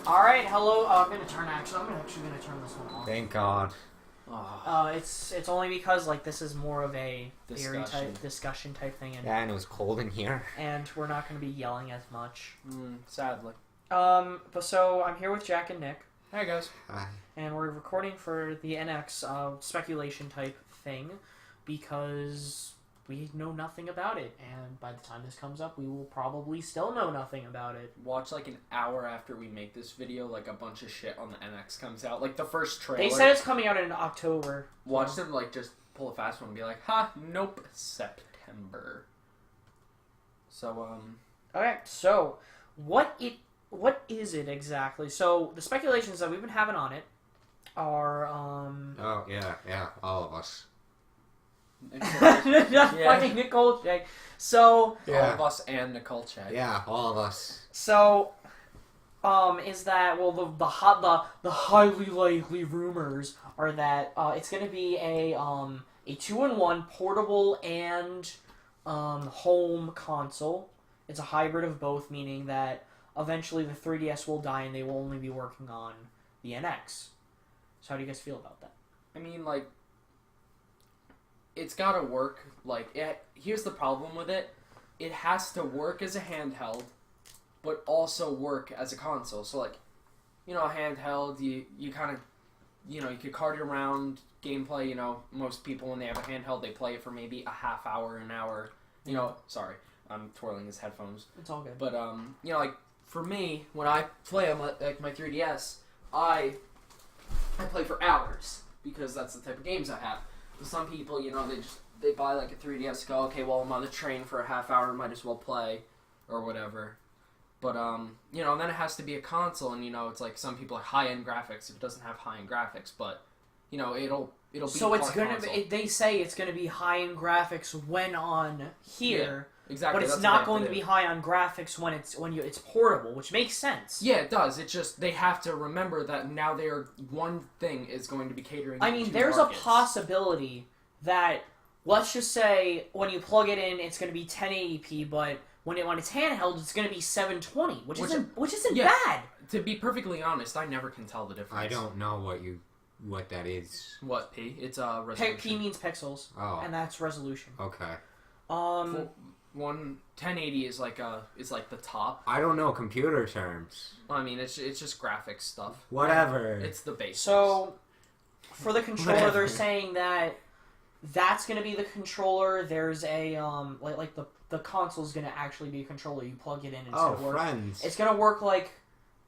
Alright, hello. I'm actually gonna turn this one on. Thank God. It's only because this is more of a theory type discussion type thing, and it was cold in here, and we're not gonna be yelling as much. Sadly. But so I'm here with Jack and Nick. Hey guys. Hi. And we're recording for the NX speculation type thing because we know nothing about it, and by the time this comes up, we will probably still know nothing about it. Watch an hour after we make this video, a bunch of shit on the NX comes out. The first trailer. They said it's coming out in October. Watch them just pull a fast one and be like, ha, nope, September. So Okay, so what is it exactly? So the speculations that we've been having on it are Oh yeah, all of us. fucking Nicole J. So all of us and Nicole Chad. Yeah, all of us. So is that the highly likely rumors are that it's going to be a 2-in-1 portable and home console. It's a hybrid of both, meaning that eventually the 3DS will die and they will only be working on the NX. So how do you guys feel about that? I mean, it's gotta work. Here's the problem with it. It has to work as a handheld, but also work as a console. So, a handheld, you kind of, you could cart it around, gameplay, most people when they have a handheld, they play it for maybe a half hour, an hour. Sorry, I'm twirling his headphones. It's all good. But, for me, when I play on my 3DS, I play for hours, because that's the type of games I have. Some people, they buy a 3DS, go, okay, well, I'm on the train for a half hour, might as well play, or whatever. But, and then it has to be a console, and, it's some people are high-end graphics if it doesn't have high-end graphics, but, it'll be so it's gonna be, they say it's gonna be high-end graphics when on here. Yeah. Exactly. But it's not going to be high on graphics when it's portable, which makes sense. Yeah, it does. It's just they have to remember that now one thing is going to be catering. I mean, to there's markets. a possibility that, let's just say, when you plug it in, it's going to be 1080p, but when it's handheld, it's going to be 720, which isn't bad. To be perfectly honest, I never can tell the difference. I don't know what that is. What P? It's resolution. P means pixels, and that's resolution. Okay. 1080 is the top. I don't know computer terms. I mean, it's just graphics stuff. Whatever. It's the basics. So, for the controller, they're saying that's going to be the controller. There's a the console's going to actually be a controller. You plug it in and it's going to work. Friends. It's going to work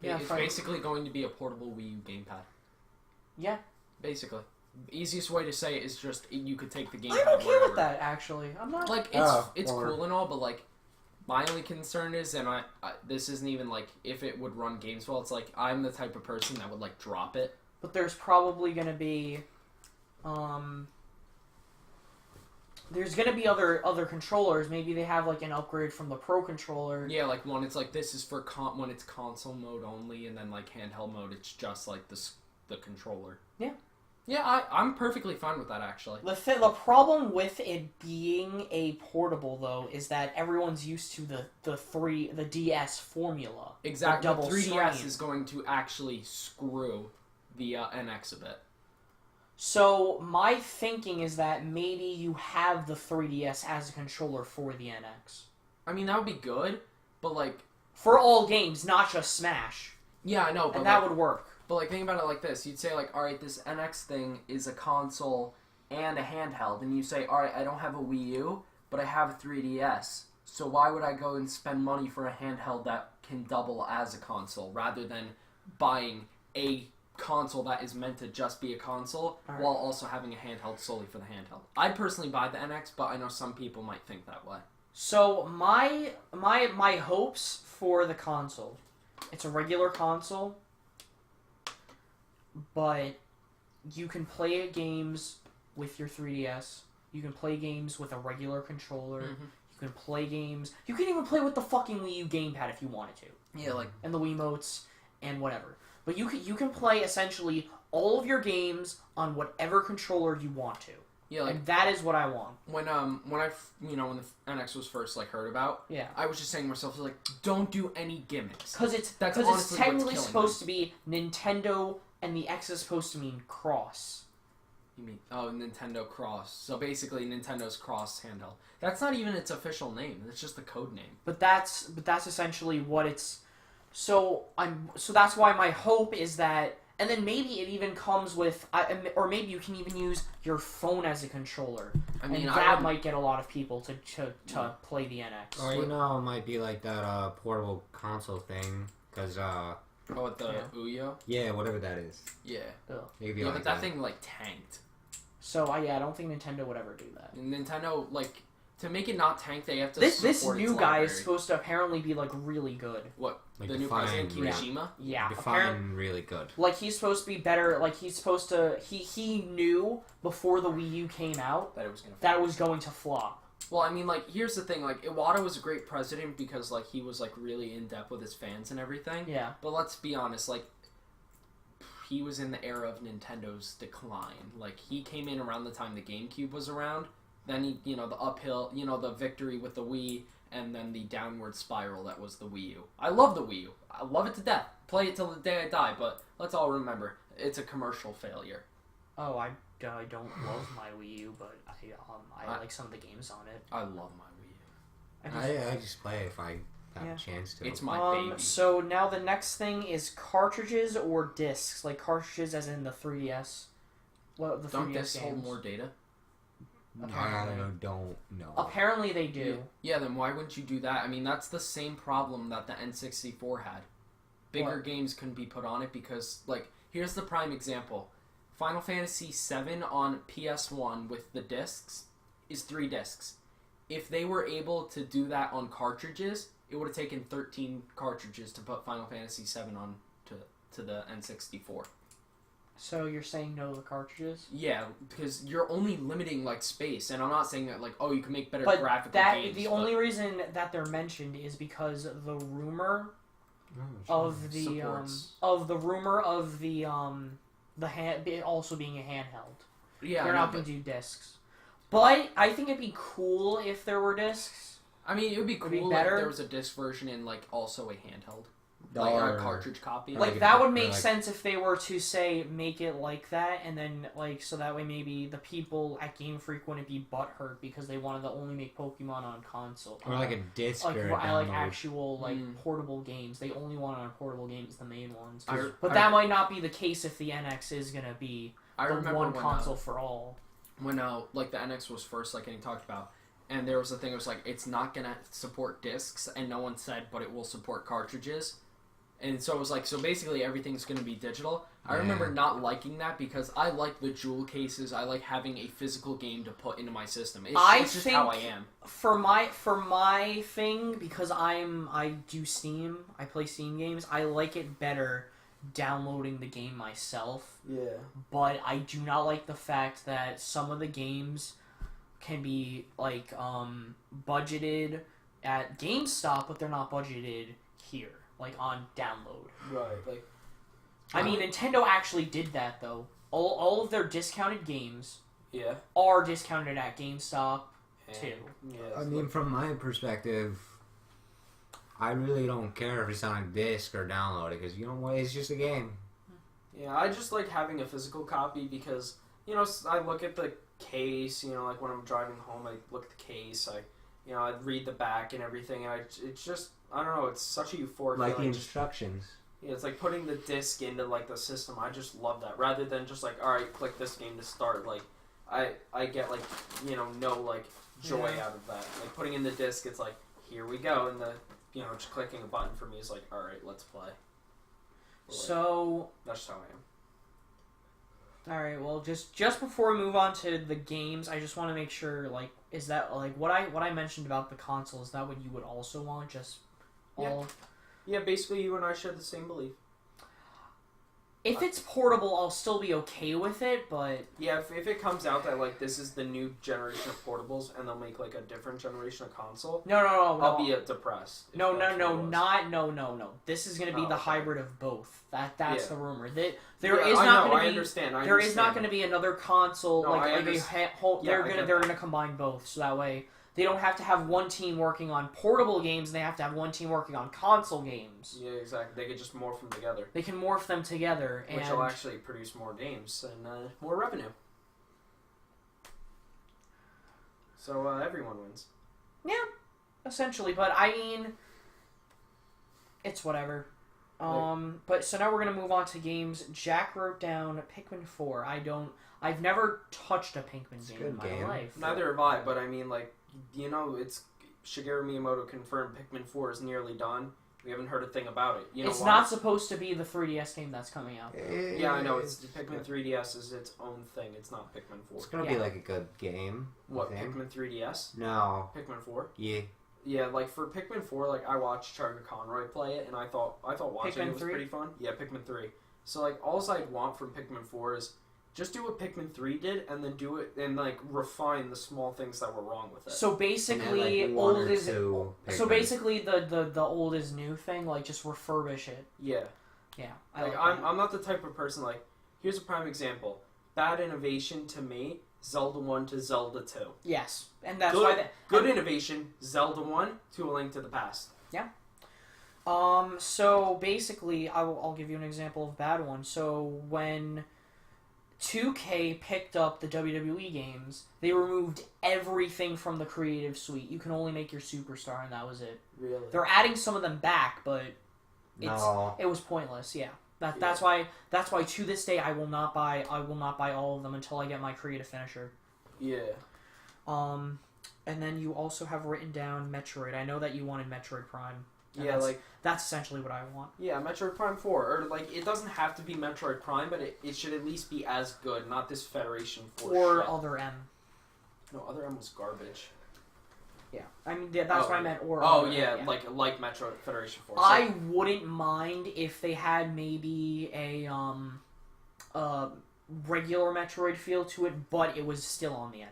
it's basically going to be a portable Wii U gamepad. Yeah. Basically. Easiest way to say it is just you could take the gamepad. I'm okay with that, actually. I'm not it's cool and all, but my only concern is, and I this isn't even if it would run games well. It's I'm the type of person that would drop it. But there's probably gonna be there's gonna be other controllers. Maybe they have an upgrade from the Pro controller. Yeah, one it's this is for when it's console mode only, and then handheld mode it's just the controller. Yeah. Yeah, I'm perfectly fine with that, actually. The problem with it being a portable, though, is that everyone's used to the DS formula. Exactly. The double 3DS screen. is going to actually screw the NX a bit. So, my thinking is that maybe you have the 3DS as a controller for the NX. I mean, that would be good, but for all games, not just Smash. Yeah, I know, but and that would work. But think about it like this. You'd say alright, this NX thing is a console and a handheld. And you say, alright, I don't have a Wii U, but I have a 3DS. So why would I go and spend money for a handheld that can double as a console rather than buying a console that is meant to just be a console while also having a handheld solely for the handheld? I'd personally buy the NX, but I know some people might think that way. So my hopes for the console, it's a regular console, but you can play games with your 3DS. You can play games with a regular controller. Mm-hmm. You can play games. You can even play with the fucking Wii U gamepad if you wanted to. Yeah, and the Wiimotes and whatever. But you can play essentially all of your games on whatever controller you want to. Yeah, like and that is what I want. when the NX was first like heard about, Yeah. I was just saying to myself like, don't do any gimmicks. Because it's honestly what's technically killing supposed them. to be Nintendo, and the X is supposed to mean cross. You mean Nintendo Cross? So basically, Nintendo's Cross handheld. That's not even its official name. It's just the code name. But that's essentially what it's. So that's why my hope is that, and then maybe it even comes with, or maybe you can even use your phone as a controller. I mean, and that might get a lot of people to play the NX. Or it might be like that portable console thing, because with the Ouyo? yeah, whatever that is. Yeah. Maybe Yeah, like but that thing like tanked. So I don't think Nintendo would ever do that. And Nintendo, like, to make it not tank, they have to This support new its guy library. is supposed to apparently be like really good. What? Like The new define president, really- Kirishima? Yeah, define really good. like he's supposed to be better. Like he's supposed to. He knew before the Wii U came out That it was gonna. that it was going to flop. Well, I mean, like, here's the thing. Like, Iwata was a great president because, like, he was like really in depth with his fans and everything. Yeah. But let's be honest, like, he was in the era of Nintendo's decline. Like, he came in around the time the GameCube was around. Then he, the uphill, the victory with the Wii, and then the downward spiral that was the Wii U. I love the Wii U. I love it to death. Play it till the day I die. But let's all remember, it's a commercial failure. Oh, I don't love my Wii U, but I like some of the games on it. I love my Wii U. I just play it if I have a chance to. It's my baby. So now the next thing is cartridges or discs, like cartridges as in the 3DS. Well, the Don't 3DS discs games. hold more data? I don't know. Apparently they do. Yeah, then why wouldn't you do that? I mean, that's the same problem that the N64 had. Bigger What? games couldn't be put on it because, like, here's the prime example. Final Fantasy VII on PS1 with the discs is 3 discs. If they were able to do that on cartridges, it would have taken 13 cartridges to put Final Fantasy VII on to the N64. So you're saying no to the cartridges? Yeah, because you're only limiting, like, space. And I'm not saying that, like, oh, you can make better But graphical games. the only reason that they're mentioned is because the rumor of the Supports. it also being a handheld. Yeah, They're I know, not going to do discs. But I think it'd be cool if there were discs. I mean, it would be Would be cool better. if there was a disc version and, like, also a handheld. Like, Or- a cartridge copy. Like, Like, that would or make like- sense if they were to say make it like that, and then like so that way maybe the people at Game Freak wouldn't be butthurt because they wanted to only make Pokemon on console. Or like a disc like or a I like download. actual like Mm. portable games. They only want it on portable games, the main ones. I- But I- that might not be the case if the NX is gonna be I the remember one when, console for all. when like, the NX was first, like, getting talked about, and there was a thing, it was like, it's not gonna support discs, and no one said, but it will support cartridges. And so it was like, so basically everything's going to be digital. I remember not liking that because I like the jewel cases. I like having a physical game to put into my system. It's just how I am. For my thing, because I do Steam, I play Steam games, I like it better downloading the game myself. Yeah. But I do not like the fact that some of the games can be like budgeted at GameStop, but they're not budgeted here, like on download. Right. Like, I mean, Nintendo actually did that though. All of their discounted games yeah. are discounted at GameStop too. Yeah. I mean, from my perspective, I really don't care if it's on a disc or download it because you know what? It's just a game. Yeah, I just like having a physical copy because, I look at the case, like when I'm driving home, I look at the case, I read the back and everything, and it's just, I don't know, it's such a euphoric Like the feeling. instructions. Yeah, it's like putting the disc into, like, the system. I just love that. Rather than just, like, alright, click this game to start, like, I get, like, no, like, joy out of that. Like, putting in the disc, it's like, here we go, and the, just clicking a button for me is like, alright, let's play. So, That's just how I am. alright, well, just before we move on to the games, I just want to make sure, like, is that, like, what I mentioned about the console, is that what you would also want? Just all... Yeah, basically you and I share the same belief. If it's portable, I'll still be okay with it, but Yeah, if it comes out that like this is the new generation of portables and they'll make like a different generation of console, no. I'll be depressed. if No. that's what it was. No. This is going to be Oh, the okay. hybrid of both. That's Yeah. the rumor. Yeah, There is I not know, going I to be. understand. There is not going to to be another console No, I like a whole. Yeah, I They're get gonna that. combine both, so that way they don't have to have one team working on portable games. And they have to have one team working on console games. Yeah, exactly. They could just morph them together, They can morph them together, and which will actually produce more games and more revenue. So everyone wins. essentially. But I mean, it's whatever. But so now we're gonna move on to games. Jack wrote down Pikmin 4. I've never touched a Pikmin It's a game in good my game. life. Neither have I, but I mean, like, it's Shigeru Miyamoto confirmed Pikmin 4 is nearly done. We haven't heard a thing about it. You know It's why? not supposed to be the 3DS game that's coming out. Yeah, I know. It's Pikmin 3DS is its own thing. It's not Pikmin 4. It's gonna be like a good game. What, I think. Pikmin 3DS? No. Pikmin 4? Yeah. Yeah, like for Pikmin 4, like I watched Charlie Conroy play it, and I thought watching Pikmin it was 3? pretty fun. Yeah, Pikmin 3. So like, all I'd want from Pikmin 4 is just do what Pikmin 3 did, and then do it and like refine the small things that were wrong with it. So And basically, then, like, one old or is two so Pikmin. basically the old is new thing. Like just refurbish it. Yeah, Yeah, like I'm not the type of person like. Here's a prime example. Bad innovation to me. Zelda 1 to Zelda 2. Yes, and that's Good, why. good innovation. Zelda 1 to A Link to the Past. So basically, I'll give you an example of a bad one. So when 2K picked up the WWE games, they removed everything from the creative suite. You can only make your superstar, and that was it. Really? They're adding some of them back, but No. it was pointless. Yeah. That's why to this day I will not buy all of them until I get my creative finisher. Yeah. And then you also have written down Metroid. I know that you wanted Metroid Prime. And Yeah, like that's essentially what I want. yeah, Metroid Prime 4, or like it doesn't have to be Metroid Prime, but it should at least be as good, not this Federation Force Or shit. Other M. No, Other M was garbage. Yeah, I mean that's what I meant. Or Oh Other yeah, M, like Metroid Federation Force. I wouldn't mind if they had maybe a regular Metroid feel to it, but it was still on the NX.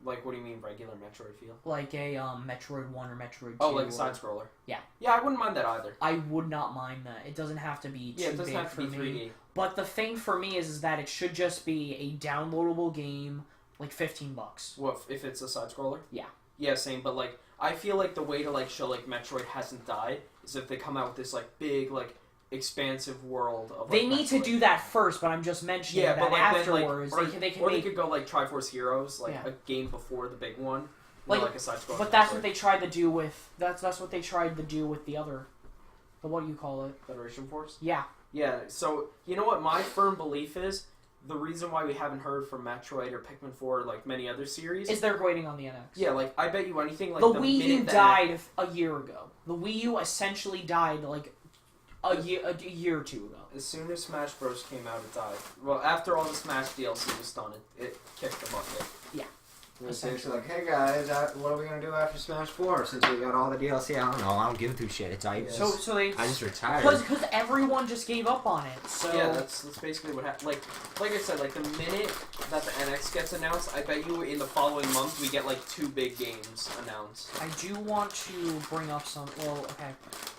Like, what do you mean regular Metroid feel? Like a Metroid 1 or Metroid 2. Oh, like a or- side scroller. Yeah. Yeah, I wouldn't mind that either. I would not mind that. It doesn't have to be too Yeah, it doesn't big have to for be me. 3D. But the thing for me is that it should just be a downloadable game, like $15. What if it's a side scroller? Yeah. Yeah, same. But like, I feel like the way to like show like Metroid hasn't died is if they come out with this like big like expansive world of. Like, They need to Metroid. do that first, but I'm just mentioning Yeah, that but like afterwards then, like, they can or make. they could go like Triforce Heroes, like Yeah. a game before the big one, Like- like a side scroller. But that's what they tried to do with. That's what they tried to do with the other. The what do you call it? Federation Force. Yeah. Yeah. So you know what my firm belief is. The reason why we haven't heard from Metroid or Pikmin 4 or like many other series Is they're waiting on the NX. yeah, like I bet you anything like the the Wii U minute that- died a year ago. The Wii U essentially died like a year or two ago. As soon as Smash Bros. Came out, it died. Well, after all the Smash DLC was done, it kicked the bucket. It's like, hey guys, what are we gonna do after Smash 4 since we got all the DLC? I don't know. I don't give two shit. I So they I just retired. because everyone just gave up on it. So Yeah, that's basically what happened. Like I said, like the minute that the NX gets announced, I bet you in the following month we get like 2 big games announced. I do want to bring up some. Well, okay,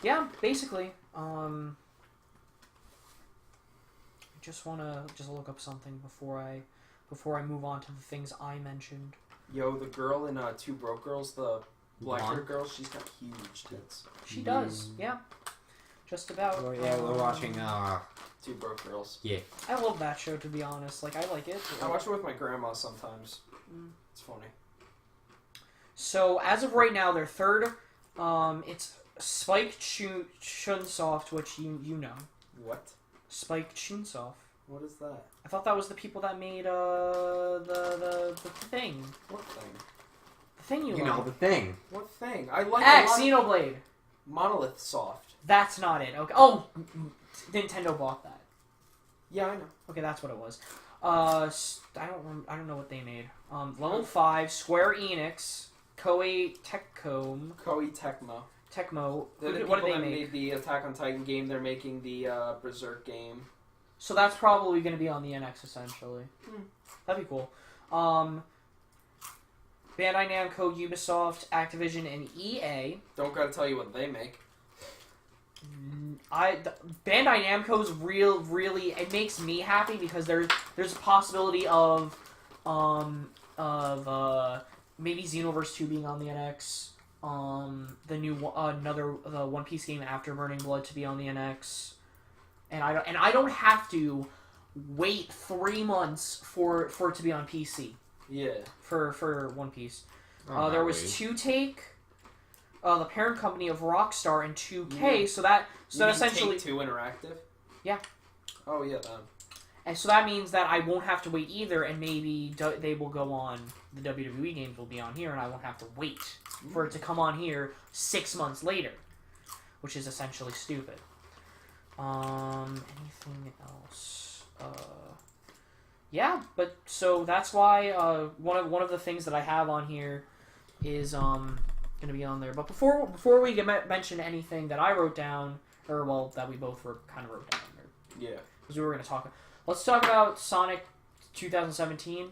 yeah, basically, I just want to look up something before I move on to the things I mentioned. Yo, the girl in Two Broke Girls, the black Blonde? haired girl, she's got huge tits. She does, yeah, just about. Yeah, we're watching. Two Broke Girls. I love that show, to be honest. Like, I like it. I watch it with my grandma sometimes. Mm. It's funny. So as of right now, their third, it's Spike Chunsoft, which you know. What? Spike Chunsoft. What is that? I thought that was the people that made the thing. What thing? The thing you You know like. the thing. What thing? I like X a lot of Xenoblade. Monolith Soft. That's not it. Okay. Oh, Nintendo bought that. Yeah, I know. Okay, that's what it was. I don't know what they made. Level 5, Square Enix, Koei Koei Tecmo. Tecmo. They're the What people did that they make? made the Attack on Titan game. They're making the Berserk game. So that's probably going to be on the NX essentially. That'd be cool. Bandai Namco, Ubisoft, Activision, and EA. Don't gotta tell you what they make. Bandai Namco's really it makes me happy because there's a possibility of maybe Xenoverse 2 being on the NX. The new the One Piece game After Burning Blood to be on the NX. And I don't have to wait 3 months for it to be on PC. Yeah. For One Piece. Oh, There was 2Take, the parent company of Rockstar, and 2K. So that essentially Take-Two Interactive. Yeah. Oh yeah, that. And so that means that I won't have to wait either, and maybe they will go on. The WWE games will be on here, and I won't have to wait for it to come on here 6 months later, which is essentially stupid. Anything else? Yeah, but so that's why one of the things that I have on here is gonna be on there. But before we mention anything that I wrote down, or well, that we both kind of wrote down there, Yeah. because we were gonna talk. Let's talk about Sonic 2017.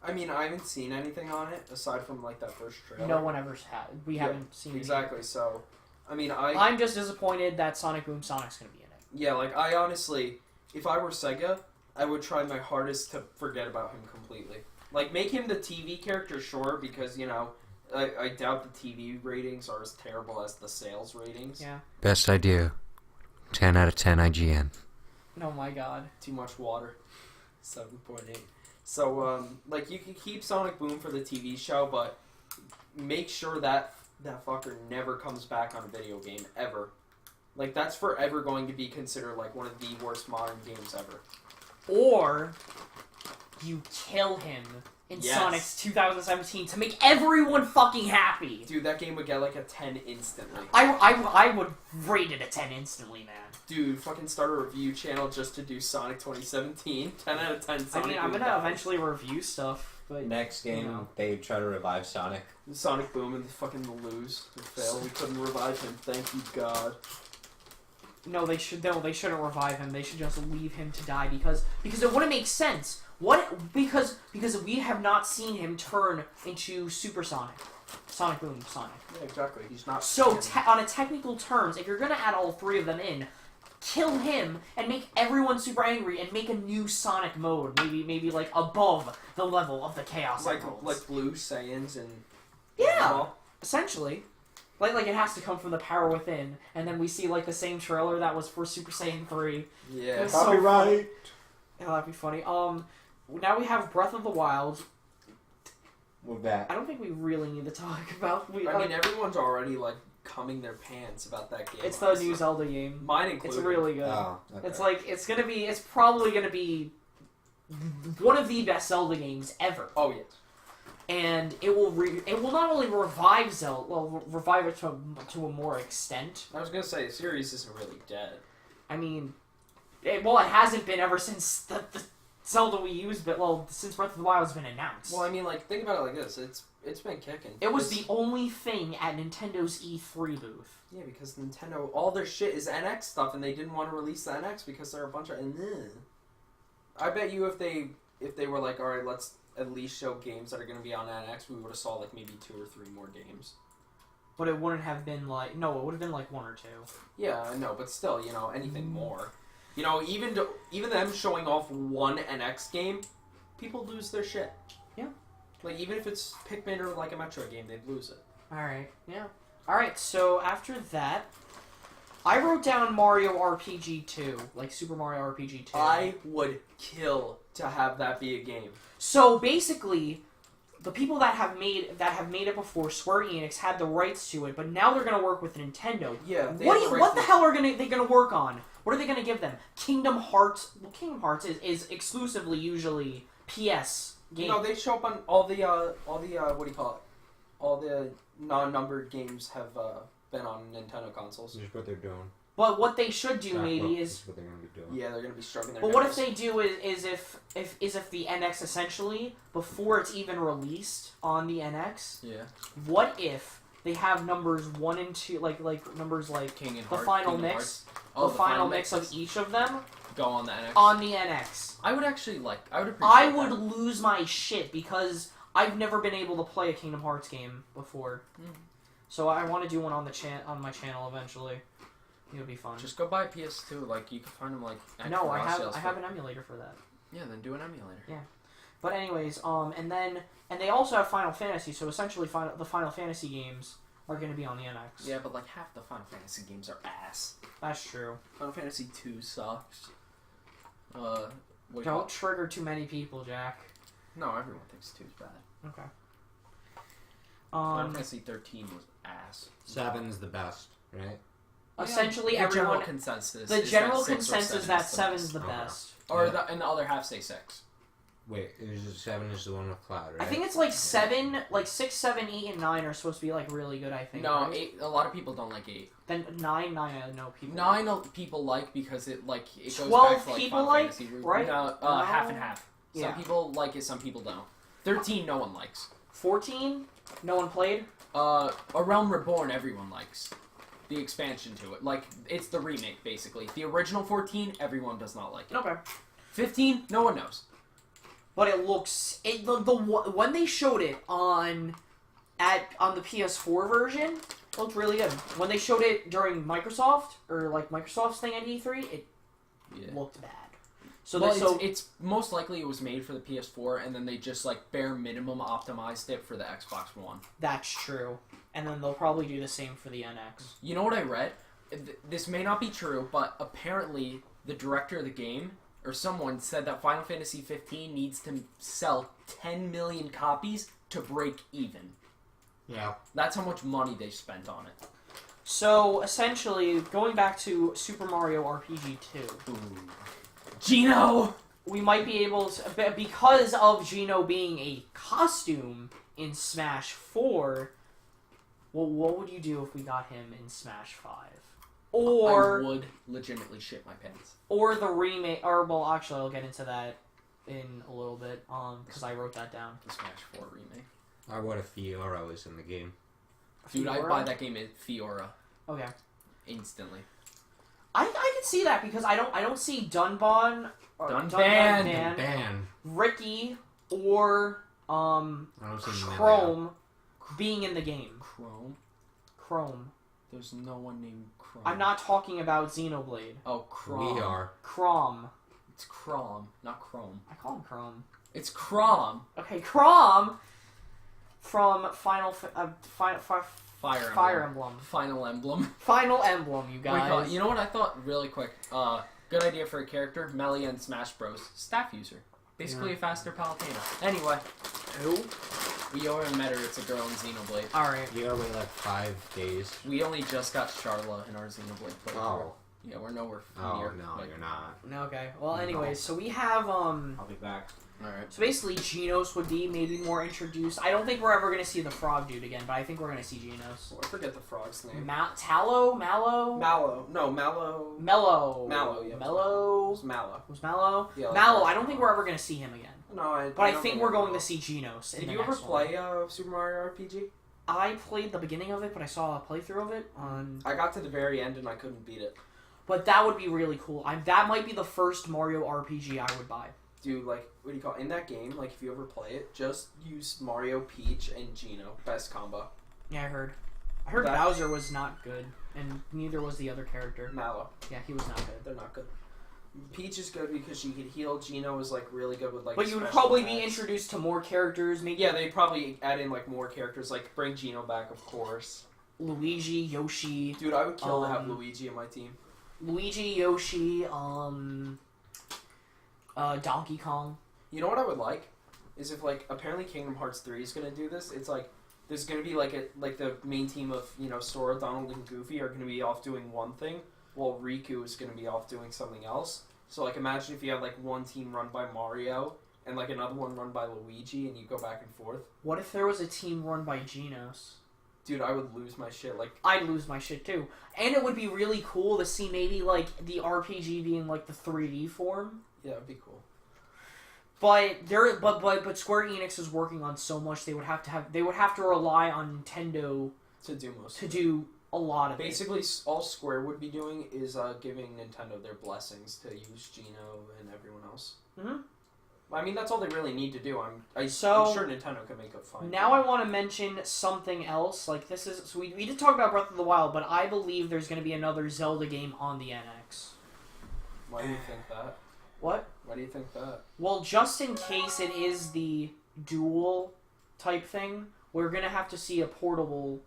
I mean, I haven't seen anything on it aside from like that first trailer. No one ever's had. We haven't seen it exactly. So, I mean, I'm just disappointed that Sonic Boom Sonic's gonna be in it. Yeah, like I honestly, if I were Sega, I would try my hardest to forget about him completely. Like, make him the TV character, sure, because, you know, I doubt the TV ratings are as terrible as the sales ratings. Yeah. Best idea. 10 out of 10 IGN. Oh my god. Too much water. 7.8. So, like, you can keep Sonic Boom for the TV show, but make sure that fucker never comes back on a video game, ever. Like, that's forever going to be considered, like, one of the worst modern games ever. Or you kill him in Yes. Sonic 2017 to make everyone fucking happy. Dude, that game would get, like, a 10 instantly. I would rate it a 10 instantly, man. Dude, fucking start a review channel just to do Sonic 2017. 10 out of 10 Sonic I mean, I'm Boom gonna dies. eventually review stuff, but Next game, you know. they try to revive Sonic. Sonic Boom and fucking lose. They fail. We couldn't revive him. Thank you, God. No, they shouldn't revive him. They should just leave him to die because it wouldn't make sense. What because we have not seen him turn into Super Sonic, Sonic Boom Sonic. Yeah, exactly. He's not. So on a technical terms, if you're gonna add all three of them in, kill him and make everyone super angry and make a new Sonic mode, maybe like above the level of the Chaos Emeralds. like Blue Saiyans and Yeah, essentially. Like it has to come from the power within, and then we see like the same trailer that was for Super Saiyan 3. Yeah. It's so Copyright. Yeah, that'd be funny. Now we have Breath of the Wild. With that. I don't think we really need to talk about. I mean, everyone's already like cumming their pants about that game. It's the new Zelda game. Mine included. It's really good. Oh, okay. It's like it's probably gonna be one of the best Zelda games ever. Oh yes. And it will not only revive Zelda, well, revive it to a more extent. I was gonna say the series isn't really dead. I mean, it hasn't been ever since the Zelda we used, but since Breath of the Wild has been announced. Well, I mean, like think about it like this: it's been kicking. It was the only thing at Nintendo's E3 booth. Yeah, because Nintendo, all their shit is NX stuff, and they didn't want to release the NX because they're a bunch of. I bet you if they were like, all right, let's at least show games that are going to be on NX, we would have saw like maybe 2 or 3 more games. But it wouldn't have been like it would have been like 1 or 2. Yeah, I know, but still, you know, anything more. You know, even them showing off one NX game, people lose their shit. Yeah. Like even if it's Pikmin or like a Metroid game, they'd lose it. All right. Yeah. All right. So after that, I wrote down Mario RPG 2, like Super Mario RPG 2. I would kill to have that be a game. So basically, the people that have made it before, Square Enix, had the rights to it, but now they're gonna work with Nintendo. Yeah. What the hell are they gonna work on? What are they gonna give them? Kingdom Hearts. Well, Kingdom Hearts is exclusively usually PS games. No, they show up on all the what do you call it? All the non-numbered games have been on Nintendo consoles. This is what they're doing. But what they should do maybe This is. is what they're going to be doing. Yeah, they're gonna be stroking their. But what if nipples. they do is if the NX essentially before it's even released on the NX? Yeah. What if they have numbers 1 and 2, like numbers like King and the Heart, final Kingdom mix, Hearts. Oh, the final mix mix of each of them, go on the NX. On the NX. I would actually like. I would appreciate I would that. lose my shit because I've never been able to play a Kingdom Hearts game before. So I want to do one on my channel eventually. It would be fun. Just go buy a PS2. Like you can find them like. At No, I garage sales have an emulator for that. Yeah, then do an emulator. Yeah. But anyways, and they also have Final Fantasy, so essentially the Final Fantasy games are going to be on the NX. Yeah, but like half the Final Fantasy games are ass. That's true. Final Fantasy 2 sucks. Don't trigger too many people, Jack. No, everyone thinks 2's bad. Okay. Final Fantasy 13 was ass. 7's the best, right? Essentially, the general everyone. consensus. The is general that 6 or consensus 7 that is the 7's best. the Okay. best. Or Yeah. and the other half say 6. Wait, 7 is the one with Cloud, right? I think it's like 7, like 6, 7, 8, and 9 are supposed to be like really good. I think. No, right? 8. A lot of people don't like 8. Then 9, I know people. 9 people like because it goes 12 back to like people Final like, Fantasy. right? No, No. half and half. Some Yeah. people like it, some people don't. 13, no one likes. 14, no one played. A Realm Reborn, everyone likes. The expansion to it. Like, it's the remake, basically. The original 14, everyone does not like it. Okay. 15, no one knows. But it looks when they showed it on the PS4 version, it looked really good. When they showed it during Microsoft or like Microsoft's thing at E3, it looked bad. So it's most likely it was made for the PS4, and then they just like bare minimum optimized it for the Xbox One. That's true. And then they'll probably do the same for the NX. You know what I read? This may not be true, but apparently the director of the game or someone said that Final Fantasy 15 needs to sell 10 million copies to break even. Yeah. That's how much money they spent on it. So essentially, going back to Super Mario RPG 2. Ooh. Gino! We might be able to, because of Gino being a costume in Smash 4, well, what would you do if we got him in Smash 5? Or I would legitimately shit my pants. Or the remake, or, well, actually, I'll get into that in a little bit, because I wrote that down. The Smash 4 remake. Or what if Fiora was in the game? Dude, I'd Fiora? buy that game in Fiora. Okay. Instantly. I can see that, because I don't see Dunban, or Dunban. Ban. Ricky, or, I don't see Melia. Chrome being in the game. Chrome. There's no one named Chrome. I'm not talking about Xenoblade. Oh, Chrome. We are. Crom. It's Chrome, not Chrome. I call him Chrome. It's Chrome. Okay, Crom from Fire Emblem. Final Emblem. Final Emblem, you guys. You know what I thought really quick? Good idea for a character. Melia in Smash Bros. Staff user. Basically a faster Palutena. Anyway. Who? We already met her. It's a girl in Xenoblade. Alright. You gotta wait like 5 days. We only just got Charla in our Xenoblade playthrough. Oh. Yeah, we're nowhere Oh, near. no, like, you're not. Okay. Well, No. anyways, so we have, I'll be back. Alright. so basically Genos would be maybe more introduced. I don't think we're ever going to see the frog dude again, but I think we're going to see Genos. Oh, I forget the frog's name. Tallow? Mallow? Mallow. No, Mallow. Mellow. Mallow, yeah. It Mellow. was Mallow. Was Mallow? Yeah, like Mallow, that. I don't think we're ever going to see him again. No, But I don't think we're going know. to see Genos in Did the you ever next one. play Super Mario RPG? I played the beginning of it, but I saw a playthrough of it on. I got to the very end and I couldn't beat it. But that would be really cool. That might be the first Mario RPG I would buy. Dude, like, what do you call it? In that game, like, if you ever play it, just use Mario, Peach, and Geno. Best combo. Yeah, I heard. I heard That- Bowser was not good, and neither was the other character. Mallow. Yeah, he was not good. They're not good. Peach is good because she could heal. Geno is, like, really good with, like, But you would special probably be attacks. introduced to more characters, maybe Yeah, they probably add in, like, more characters. Like, bring Geno back, of course. Luigi, Yoshi, Dude, I would kill to have Um, Luigi in my team. Yoshi, Donkey Kong. You know what I would like? Is if, like, apparently Kingdom Hearts 3 is going to do this. It's, like, there's going to be, like, the main team of, you know, Sora, Donald, and Goofy are going to be off doing one thing, while Riku is going to be off doing something else. So, like, imagine if you had, like, one team run by Mario, and, like, another one run by Luigi, and you go back and forth. What if there was a team run by Genos? Dude, I would lose my shit. Like, I'd lose my shit too. And it would be really cool to see maybe, like, the RPG being, like, the 3D form. yeah, it'd be cool. But Square Enix is working on so much they would have to rely on Nintendo To do most. to do a lot of Basically, all Square would be doing is giving Nintendo their blessings to use Geno and everyone else. Mhm. I mean, that's all they really need to do. I'm So- sure Nintendo can make a fine. Now I want to mention something else. Like this is so we did talk about Breath of the Wild, but I believe there's going to be another Zelda game on the NX. Why do you think that? What? Why do you think that? Well, just in case it is the dual type thing, we're gonna have to see a portable,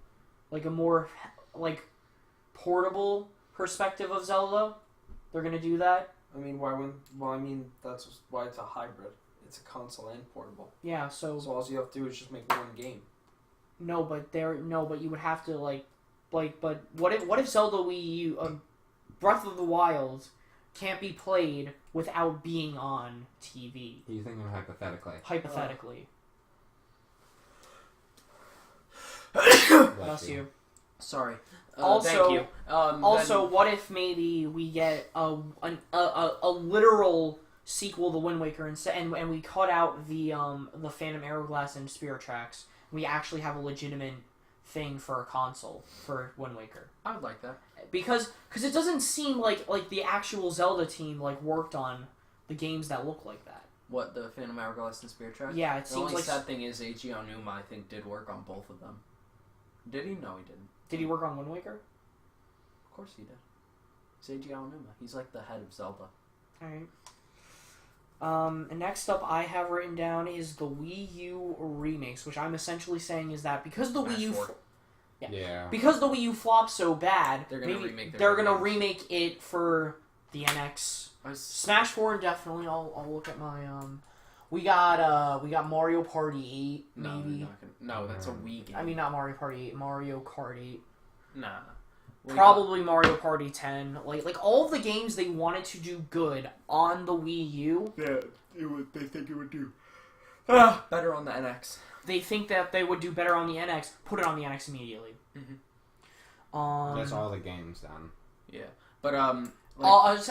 like a more like portable perspective of Zelda. They're gonna do that. I mean, why wouldn't? Well, I mean, that's why it's a hybrid. It's a console and portable. Yeah. So So all you have to do is just make one game. no, but you would have to but what if Zelda Wii U, Breath of the Wild, can't be played without being on TV? You thinking hypothetically? Hypothetically. Bless Bless you. Sorry. Also- thank you. Also, what if maybe we get a literal sequel to Wind Waker and we cut out the Phantom Hourglass and Spirit Tracks? We actually have a legitimate thing for a console for Wind Waker. I would like that. Because it doesn't seem like the actual Zelda team worked on the games that look like that. What, the Phantom Hourglass and Spirit Tracks? Yeah, it The seems only like. sad thing is Eiji Onuma, I think, did work on both of them. Did he? No, he didn't. Did he work on Wind Waker? Of course he did. It's Eiji Onuma. He's like the head of Zelda. Alright. And next up I have written down is the Wii U remakes, which I'm essentially saying is that because the Smash Wii U... 4. Yeah. Because the Wii U flopped so bad, They're gonna maybe remake their they're good gonna games. remake it for the NX. Smash 4 definitely. I'll look at my We got Mario Party 8 No, maybe. they're not gonna, no, that's a Wii game. I mean not Mario Party 8, Mario Kart 8. nah. What do you Probably Mario Party 10. Like all the games they wanted to do good on the Wii U, Yeah, they think it would do better on the NX. they think that they would do better on the NX. Put it on the NX immediately. That's all the games then. Yeah, but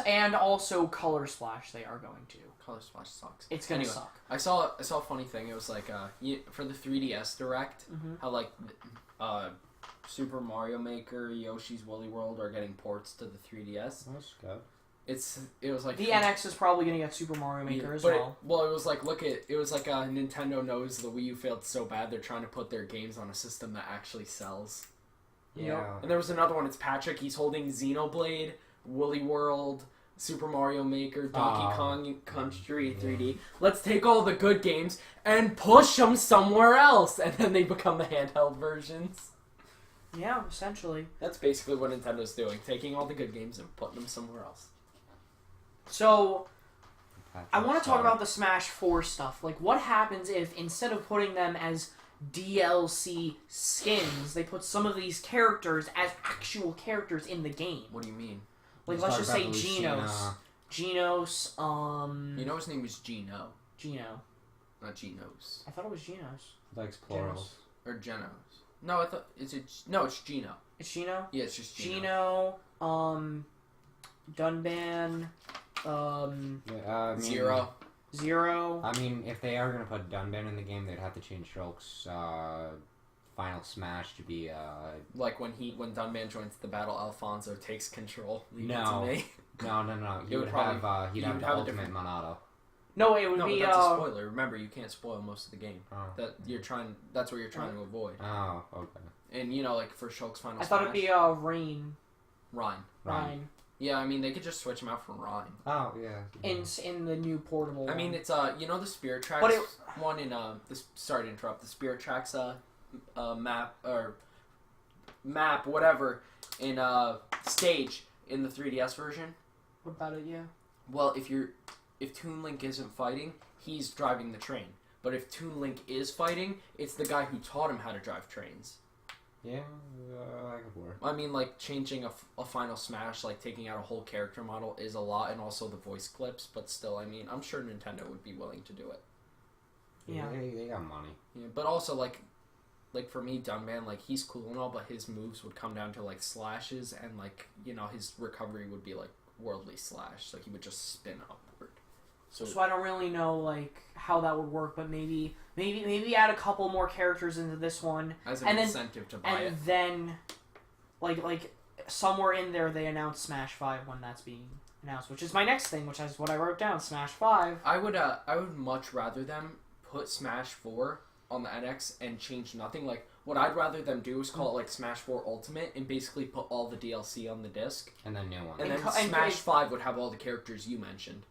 And also Color Splash they are going to. Color Splash sucks. It's gonna Anyway, suck. I saw a funny thing. It was like for the 3DS Direct, how like Super Mario Maker, Yoshi's Woolly World are getting ports to the 3DS. That's good. It was like The NX is probably gonna get Super Mario Maker as but well. it was like Nintendo knows the Wii U failed so bad they're trying to put their games on a system that actually sells. Yeah. And there was another one. It's Patrick. He's holding Xenoblade, Woolly World, Super Mario Maker, Donkey Kong Country 3D. Let's take all the good games and push them somewhere else, and then they become the handheld versions. Yeah, essentially. That's basically what Nintendo's doing, taking all the good games and putting them somewhere else. So, I want to talk about the Smash 4 stuff. Like, what happens if, instead of putting them as DLC skins, they put some of these characters as actual characters in the game? What do you mean? Like, let's just say Genos. You know his name is Geno, Geno. not Genos. I thought it was Genos. Likes plurals. Or Genos. No, I thought it's Geno. It's Geno? Yeah, it's just Geno. Geno, Dunban, Yeah, Zero. Zero. I mean, if they are gonna put Dunban in the game, they'd have to change Shulk's Final Smash to be Like when Dunban joins the battle, Alfonso takes control. Leave No. it to me. No. He It would would probably- have he the would have a ultimate different- Monado. No, it would No, be, but that's a spoiler. Remember, you can't spoil most of the game. Oh. That's what you're trying to avoid. Oh, okay. And like for Shulk's Final I Smash. thought it'd be, Rain. Rhine. Rhine. Yeah, I mean they could just switch him out for Rhine. Oh, yeah. In the new portable I mean one. it's the Spirit Tracks But it- one in sorry to interrupt, the Spirit Tracks map whatever in stage in the 3DS version. What about it, yeah? Well, if Toon Link isn't fighting, he's driving the train. But if Toon Link is fighting, it's the guy who taught him how to drive trains. Yeah, that could work. I mean, like, changing a Final Smash, like, taking out a whole character model is a lot, and also the voice clips, but still, I mean, I'm sure Nintendo would be willing to do it. Yeah. They got money. Yeah, but also, like for me, Dunban, like, he's cool and all, but his moves would come down to, like, slashes, and, like, his recovery would be, like, worldly slash, so he would just spin upward. So I don't really know, like, how that would work, but maybe add a couple more characters into this one. As an and then- incentive to buy it. And then like somewhere in there they announced Smash 5 when that's being announced, which is my next thing, which is what I wrote down, Smash 5. I would much rather them put Smash 4 on the NX and change nothing. Like, what I'd rather them do is call it like Smash 4 Ultimate and basically put all the DLC on the disc. And then new one. And then Smash 5 would have all the characters you mentioned.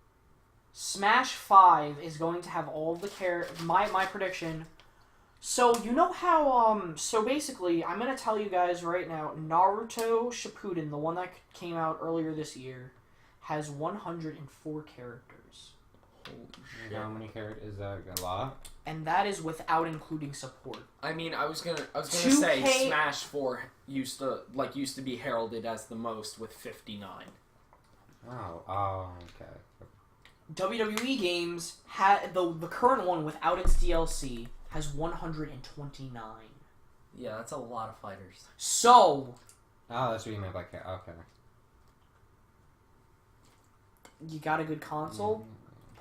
Smash 5 is going to have all the my prediction. So, you know how, so basically, I'm going to tell you guys right now, Naruto Shippuden, the one that came out earlier this year, has 104 characters. Holy shit. How many characters? Is that a lot? And that is without including support. I mean, I was gonna 2K say Smash 4 used to be heralded as the most with 59. Oh, okay. WWE Games had the current one without its DLC has 129. Yeah, that's a lot of fighters. So Oh, that's what you meant by okay. you got a good console,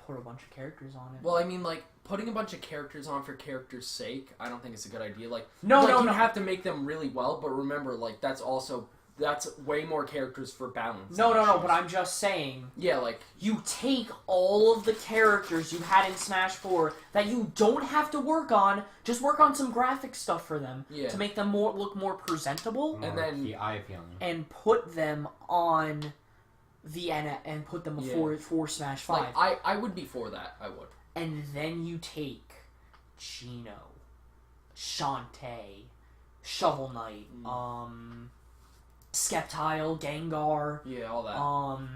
put a bunch of characters on it. Well, I mean, like, putting a bunch of characters on for characters' sake, I don't think it's a good idea. Like, No, you no. have to make them really well, but remember, like, that's way more characters for balance. No, but I'm just saying, Yeah, like, you take all of the characters you had in Smash 4 that you don't have to work on, just work on some graphic stuff for them yeah. to make them look more presentable, And then- eye feeling. and put them on the and put them for Smash 5. Like, I would be for that. I would. And then you take Gino, Shantae, Shovel Knight, Skeptile, Gengar, Yeah, all that.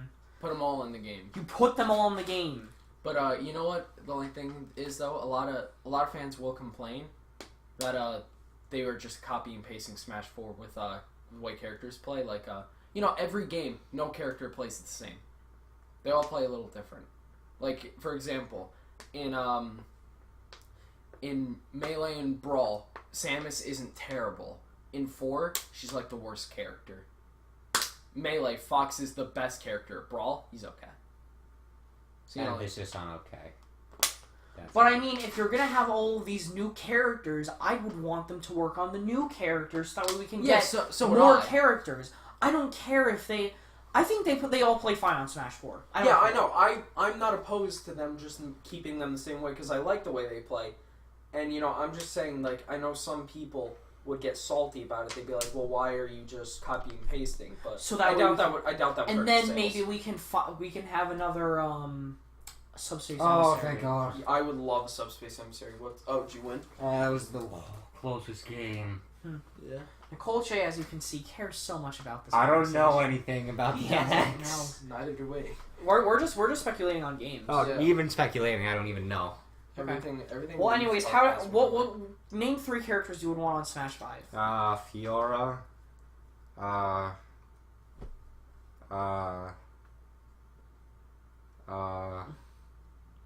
Put them all in the game. you put them all in the game. But you know what? The only thing is though, a lot of fans will complain that they were just copy and pasting Smash 4 with the way characters play. Like every game, no character plays the same. They all play a little different. Like, for example, in Melee and Brawl, Samus isn't terrible. In 4, she's like the worst character. Melee, Fox is the best character. Brawl, he's okay. So, And it's just on okay. But I mean, if you're gonna have all of these new characters, I would want them to work on the new characters so that way we can get so more characters. I don't care if they. I think they all play fine on Smash 4. I know. I'm not opposed to them just keeping them the same way because I like the way they play. And, I'm just saying, like, I know some people would get salty about it. They'd be like, well, why are you just copying and pasting? But So that I doubt that would And hurt then sales. maybe we can have another Subspace Oh, Emissary. thank God. I would love a Subspace Emissary. Did you win? That was the closest game. Yeah. Nicole Che, as you can see, cares so much about this. I don't know conversation. anything about the He doesn't NX. know. Neither do we. We're just speculating on games. Oh, Yeah. even speculating, I don't even know. Okay. Everything. Well, we anyways, talk how about is what name 3 characters you would want on Smash 5? Fiora.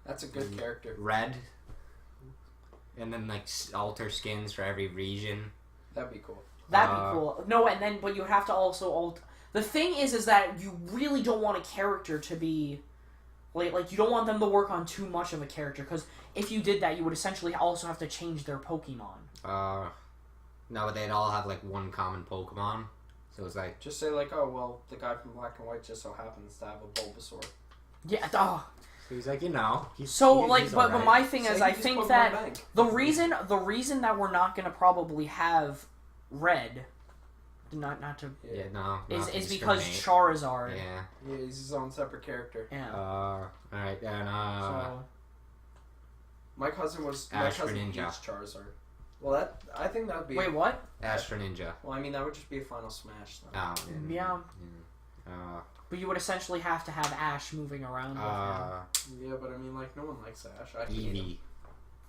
That's a good character. Red. And then, like, alter skins for every region. That'd be cool. That'd be cool. No, and then but you would have to also The thing is that you really don't want a character to be like you don't want them to work on too much of a character because if you did that, you would essentially also have to change their Pokemon. No, they'd all have, like, one common Pokemon. So it's like... Just say, like, oh, well, the guy from Black and White just so happens to have a Bulbasaur. Yeah. So he's like, he's But alright. my thing Say is, he I just think put that one bank. the reason that we're not gonna probably have Red, not to Yeah, no. is because Charizard. Yeah. Yeah, he's his own separate character. Yeah. Alright, then, So My cousin Ash for hates Ninja. Charizard. Well, I think that'd be. wait, what? Ash for Ninja. Well, I mean, that would just be a final smash. Though. Oh, Yeah. yeah. But you would essentially have to have Ash moving around with him. Yeah, but I mean, like, no one likes Ash. I hate him.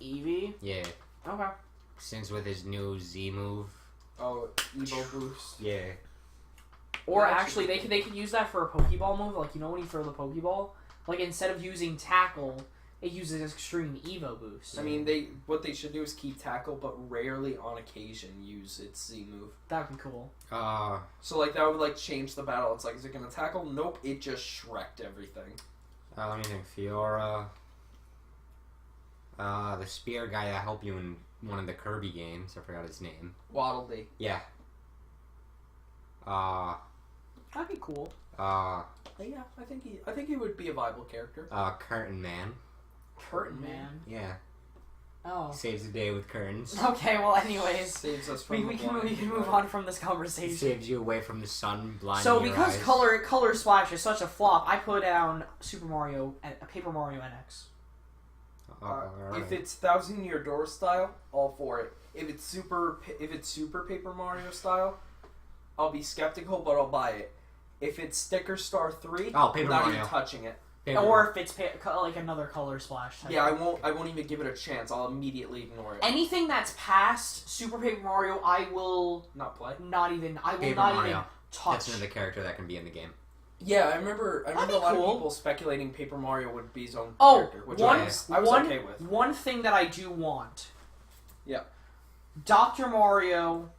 Eevee. Eevee. Yeah. Okay. Since with his new Z move. Oh, Evo Boost. Yeah. Or Yeah, actually, they could use that for a Pokeball move. Like, you know when you throw the Pokeball? Like, instead of using Tackle, it uses Extreme Evo Boost. I mean, what they should do is keep Tackle, but rarely on occasion use its Z move. That would be cool. So, like, that would, like, change the battle. It's like, is it going to tackle? Nope, it just Shrek'd everything. Let me think. Fiora. The spear guy that helped you in one of the Kirby games. I forgot his name. Waddle Dee. Yeah. That'd be cool. Yeah, I think he would be a viable character. Curtain Man. Curtain Man. Yeah. Oh. Saves the day with curtains. Okay, well, anyways, Saves us from we the can blind. move on from this conversation. Saves you away from the sun, blinding So your because eyes. Color Splash is such a flop, I put down Paper Mario NX. Alright. If it's 1,000-Year Door style, all for it. If it's Super Paper Mario style, I'll be skeptical, but I'll buy it. If it's Sticker Star 3, Oh, Paper not Mario. even touching it. Or if it's like another Color Splash type. Yeah, I won't even give it a chance. I'll immediately ignore it. Anything that's past Super Paper Mario, I will Not play. not even Paper not Mario. even touch. That's another character that can be in the game. Yeah, I remember be a lot cool. of people speculating Paper Mario would be his own Oh, character, which one- I was okay with. One thing that I do want. Yeah. Dr. Mario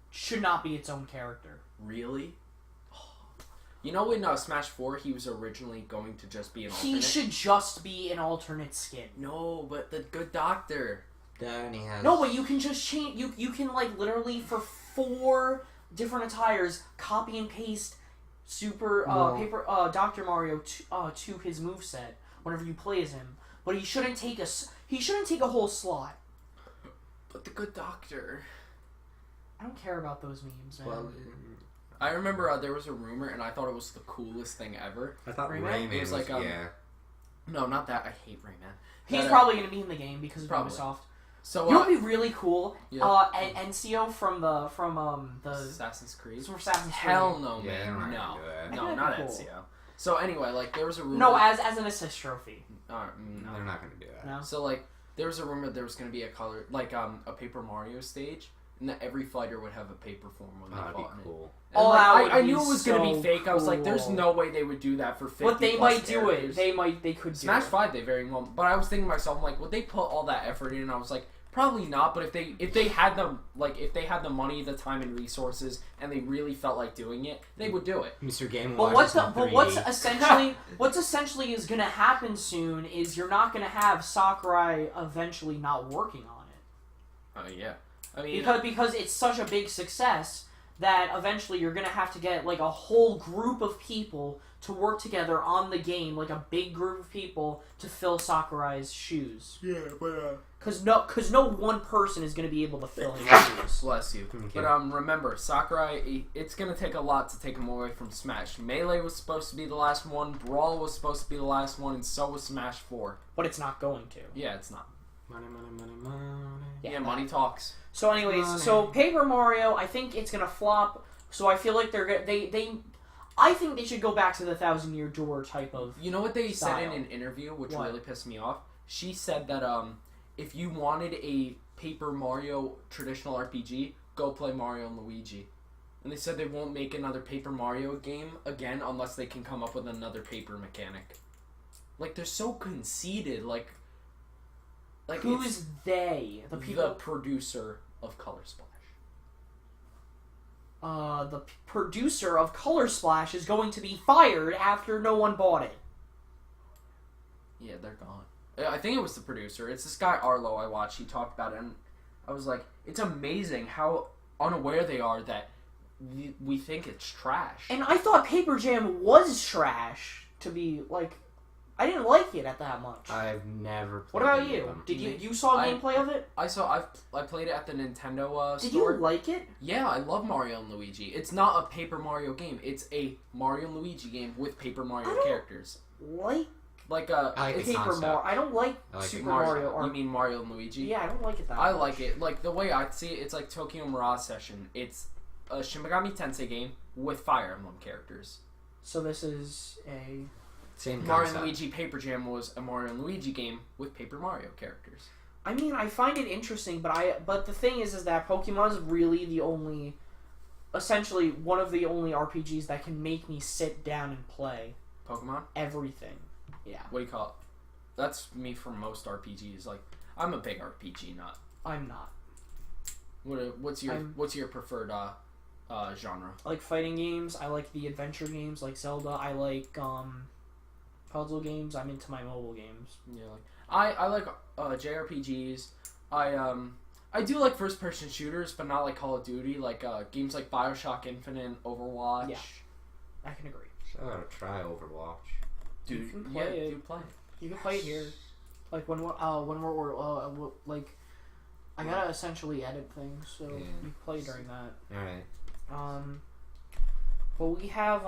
should not be its own character. Really? You know, in Smash 4, he was originally going to just be an alternate? He should just be an alternate skin. No, but the good doctor. Then he has... No, but you can just change. You can like literally for 4 different attires copy and paste Dr. Mario to his moveset whenever you play as him. But he shouldn't take a whole slot. But the good doctor. I don't care about those memes, man. Well, I remember there was a rumor, and I thought it was the coolest thing ever. I thought Rayman? Rayman It was like, yeah. No, not that. I hate Rayman. He's That, probably gonna be in the game because of probably. Ubisoft. So, You know what would be really cool? Yeah. Encio from the Assassin's Creed? from Assassin's Creed. Hell no, Yeah, they're man. not No. gonna do that. No, That'd not be cool. Ezio. So anyway, like, there was a rumor... No, as an assist trophy. no. They're not going to do that. No. So, like, there was a rumor there was going to be a color... Like, a Paper Mario stage, and that every fighter would have a paper form when they That'd be fought in it. cool. And, Oh, like, that would I be knew it was going to so be fake. I was like, there's cool. no way they would do that for 50 But they plus might do characters. it. They could do Smash it. 5, they very well... But I was thinking to myself, I'm like, would they put all that effort in? And I was like, probably not. But if they had the money, the time, and resources, and they really felt like doing it, they would do it. Mr. Game But Watch what's essentially is gonna happen soon is you're not gonna have Sakurai eventually not working on it. Yeah. I mean... Because it's such a big success that eventually you're gonna have to get like a whole group of people to work together on the game, like a big group of people to fill Sakurai's shoes. Yeah, but... Cause no one person is gonna be able to fill his shoes. Bless you. Okay. But remember, Sakurai, it's going to take a lot to take him away from Smash. Melee was supposed to be the last one, Brawl was supposed to be the last one, and so was Smash 4. But it's not going to. Yeah, it's not. Money, money, money, money. Yeah, money talks. So anyways, so Paper Mario, I think it's gonna flop. So I feel like I think they should go back to the 1,000-Year Door type of. You know what they said in Style. an interview, which What? really pissed me off? She said that if you wanted a Paper Mario traditional RPG, go play Mario and Luigi. And they said they won't make another Paper Mario game again unless they can come up with another paper mechanic. Like, they're so conceited, like Who's it's they? The people. the producer of Color Splash. The producer of Color Splash is going to be fired after no one bought it. Yeah, they're gone. I think it was the producer. It's this guy Arlo I watched. He talked about it, and I was like, it's amazing how unaware they are that we think it's trash. And I thought Paper Jam was trash. To be like, I didn't like it at that much. I've never played What about any of you? them. Did you saw gameplay of it? I played it at the Nintendo Did store. you like it? Yeah, I love Mario and Luigi. It's not a Paper Mario game. It's a Mario and Luigi game with Paper Mario I don't characters. Like Like I like it's the Paper concept. Mario. I don't like I like Super the Mario. Or, You mean Mario and Luigi? yeah, I don't like it that I much. like it. Like, the way I see it, it's like Tokyo Mirage Session. It's a Shin Megami Tensei game with Fire Emblem characters. So this is a. Same Mario concept. and Luigi Paper Jam was a Mario and Luigi game with Paper Mario characters. I mean, I find it interesting, but the thing is that Pokemon is really the only, essentially one of the only RPGs that can make me sit down and play Pokemon? everything. Yeah, What do you call it? That's me for most RPGs. Like, I'm a big RPG nut. I'm not. What's your preferred genre? I like fighting games. I like the adventure games like Zelda. I like puzzle games. I'm into my mobile games. Yeah, like I like JRPGs. I I do like first-person shooters, but not like Call of Duty. Like games like BioShock Infinite, Overwatch. Yeah. I can agree. So I gotta try Overwatch. Dude, You can play it. dude, play it. You can play it here. Like when we're I gotta essentially edit things, so Yeah. you play during that. Alright. But we have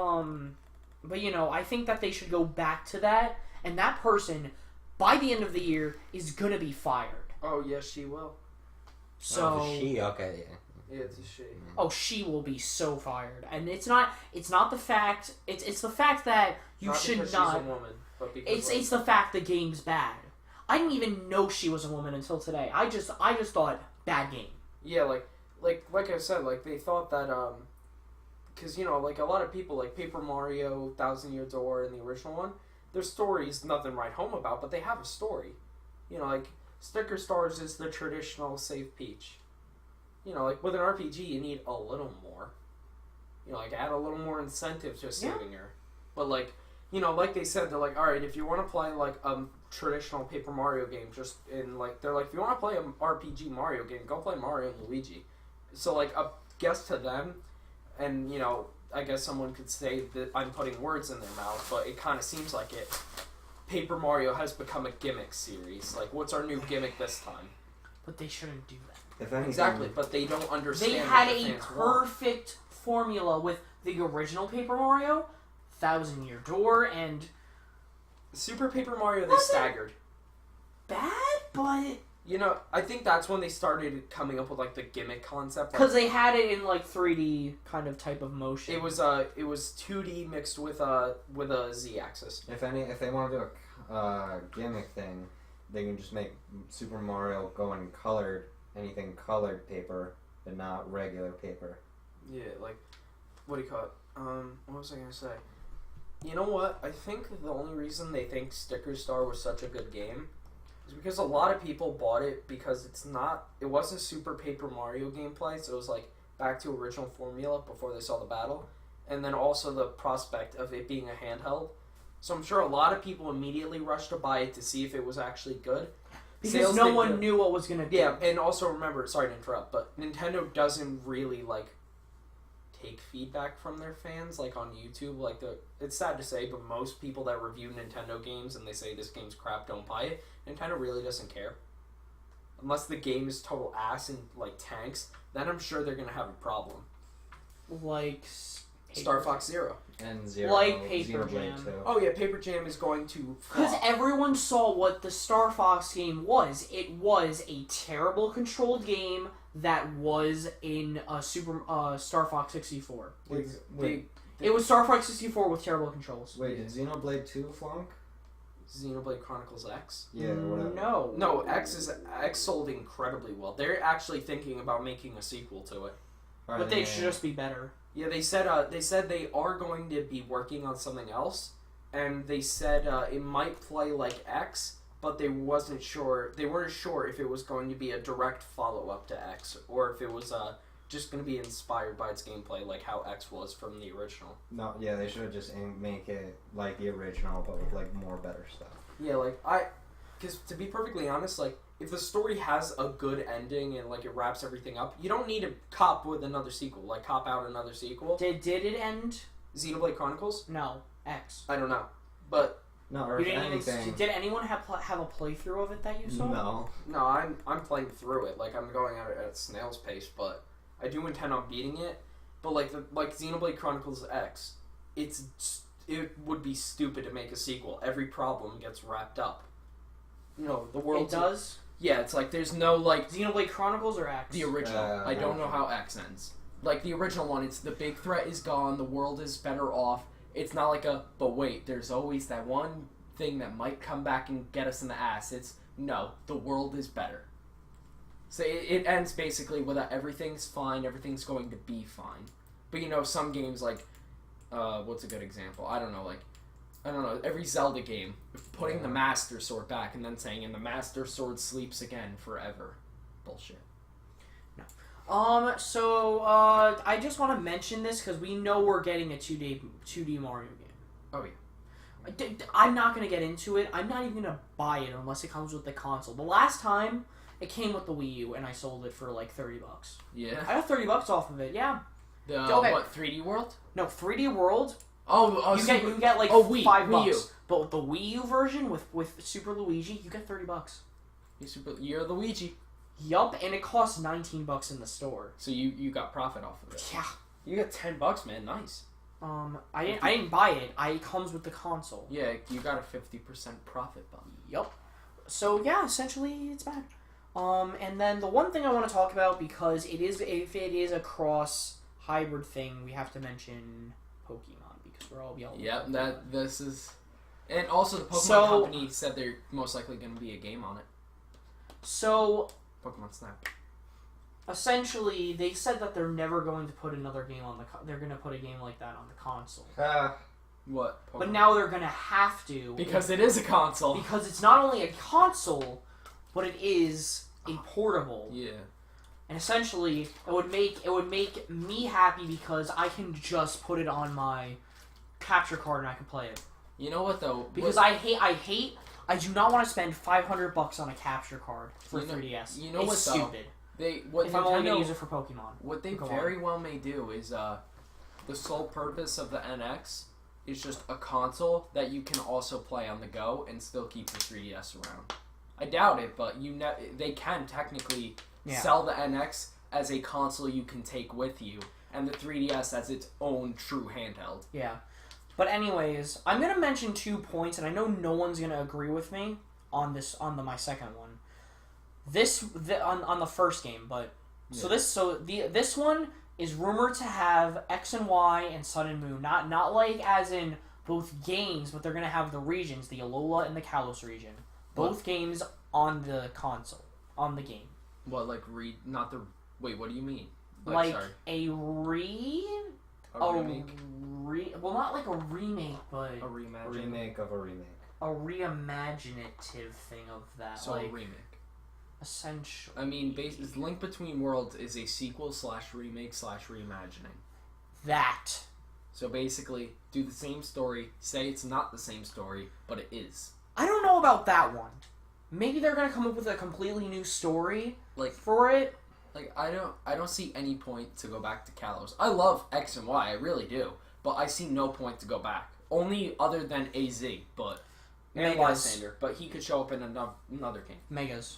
but I think that they should go back to that, and that person by the end of the year is gonna be fired. Oh yes, she will. So Oh, she? Okay, yeah. Yeah, it's a she. oh, she will be so fired, and it's not the fact. It's the fact that you Not should because not. She's a woman, but because It's the fact the game's bad. I didn't even know she was a woman until today. I just thought bad game. Yeah, like I said, like they thought that because like a lot of people like Paper Mario, Thousand Year Door, and the original one, their story's nothing to write home about, but they have a story. Like Sticker Stars is the traditional save Peach. Like with an RPG, you need a little more. Like add a little more incentive to saving her. But like they said, they're like, all right, if you want to play like traditional Paper Mario game, just in like they're like, if you want to play an RPG Mario game, go play Mario and Luigi. So like I guess to them, and I guess someone could say that I'm putting words in their mouth, but it kind of seems like it. Paper Mario has become a gimmick series. Like, what's our new gimmick this time? But they shouldn't do that. If anything, Exactly, but they don't understand. They had what the a fans want. perfect formula with the original Paper Mario, Thousand Year Door, and Super Paper Mario. They Wasn't- staggered. bad, but I think that's when they started coming up with like the gimmick concept. Like, because they had it in like 3D kind of type of motion. it was 2D mixed with a Z-axis. if they want to do a gimmick thing, they can just make Super Mario go in anything colored paper, but not regular paper. Yeah, like what do you call it? What was I gonna say? You know what? I think the only reason they think Sticker Star was such a good game is because a lot of people bought it because it wasn't Super Paper Mario gameplay, so it was like back to original formula before they saw the battle, and then also the prospect of it being a handheld. So I'm sure a lot of people immediately rushed to buy it to see if it was actually good. because Sales no did one good. knew what was gonna do. Yeah, and also remember, sorry to interrupt, but Nintendo doesn't really like take feedback from their fans like on YouTube. Like it's sad to say, but most people that review Nintendo games and they say this game's crap, don't buy it. Nintendo really doesn't care. Unless the game is total ass and like tanks, then I'm sure they're gonna have a problem. Like Star Fox Zero. And Zero, Like Paper Zero Blade Jam. 2. Oh yeah, Paper Jam is going to because flop. everyone saw what the Star Fox game was. It was a terrible controlled game that was in Star Fox 64. Wait, It was Star Fox 64 with terrible controls. wait, did Xenoblade 2 flunk? Xenoblade Chronicles X. Yeah, whatever. No. No, X sold incredibly well. They're actually thinking about making a sequel to it. But they should just be better. Yeah, they said they are going to be working on something else, and they said it might play like X, but they weren't sure if it was going to be a direct follow up to X or if it was just going to be inspired by its gameplay like how X was from the original. No, yeah, they should just make it like the original, but with like more better stuff. Yeah, because to be perfectly honest, like if the story has a good ending and like it wraps everything up, you don't need to cop with another sequel. Like cop out another sequel. Did it end? Xenoblade Chronicles? No. X. I don't know, but No, or You if didn't anything, even. Did anyone have a playthrough of it that you saw? no. no, I'm playing through it. Like I'm going at it at snail's pace, but I do intend on beating it. But like Xenoblade Chronicles X, it would be stupid to make a sequel. Every problem gets wrapped up. The world. It does. Yeah, it's like there's no like Xenoblade Chronicles or X? The original. I don't know how X ends. Like the original one, it's the big threat is gone, the world is better off. It's not like but wait, there's always that one thing that might come back and get us in the ass. It's, no, the world is better. So it ends basically with everything's fine, everything's going to be fine. But some games like, what's a good example? I don't know, every Zelda game, putting the Master Sword back and then saying, and the Master Sword sleeps again forever. Bullshit. So I just want to mention this because we know we're getting a 2D Mario game. Oh yeah. I'm not gonna get into it. I'm not even gonna buy it unless it comes with the console. The last time It came with the Wii U, and I sold it for like $30. Yeah. I got $30 off of it. Yeah. The Okay. what? 3D World? No, 3D World. Oh, You get like Wii, $5. Wii U. But with the Wii U version with Super Luigi, you get $30. You're Luigi. Yup, and it costs $19 in the store. So you got profit off of it. Yeah. You got $10, man. Nice. I didn't buy it. It comes with the console. Yeah, you got a 50% profit bump. Yup. So yeah, essentially it's bad. And then the one thing I want to talk about, because if it is a cross hybrid thing, we have to mention Pokemon, because we're all yelling. Yep, this is, and also the Pokemon company said they're most likely going to be a game on it. So Pokemon Snap. essentially, they said that they're never going to put another game on they're going to put a game like that on the console. What? Pokemon? But now they're going to have to, because it is a console. because it's not only a console, but it is a portable. Yeah. And essentially, it would make me happy, because I can just put it on my capture card and I can play it. You know what though? Because I do not want to spend $500 on a capture card for 3DS. You know it's what, though? stupid. If I'm only gonna use it for Pokemon. What they very well may do is the sole purpose of the NX is just a console that you can also play on the go and still keep the 3DS around. I doubt it, but they can technically sell the NX as a console you can take with you, and the 3DS as its own true handheld. Yeah. But anyways, I'm going to mention 2 points, and I know no one's going to agree with me on my second one. On the first game, but this one is rumored to have X and Y and Sun and Moon, not like as in both games, but they're going to have the regions, the Alola and the Kalos region. Both games on the console, on the game. What, like wait, what do you mean? Like sorry. a remake? Well, not like a remake, but A reimagine. Remake of a remake. a reimaginative thing of that. So like, a remake. Essentially. I mean, Link Between Worlds is a sequel/remake/reimagining. That. So basically, do the same story, say it's not the same story, but it is. I don't know about that one. Maybe they're gonna come up with a completely new story for it. Like I don't see any point to go back to Kalos. I love X and Y, I really do, but I see no point to go back. Only other than AZ, but Alexander, but he could show up in another game. Megas.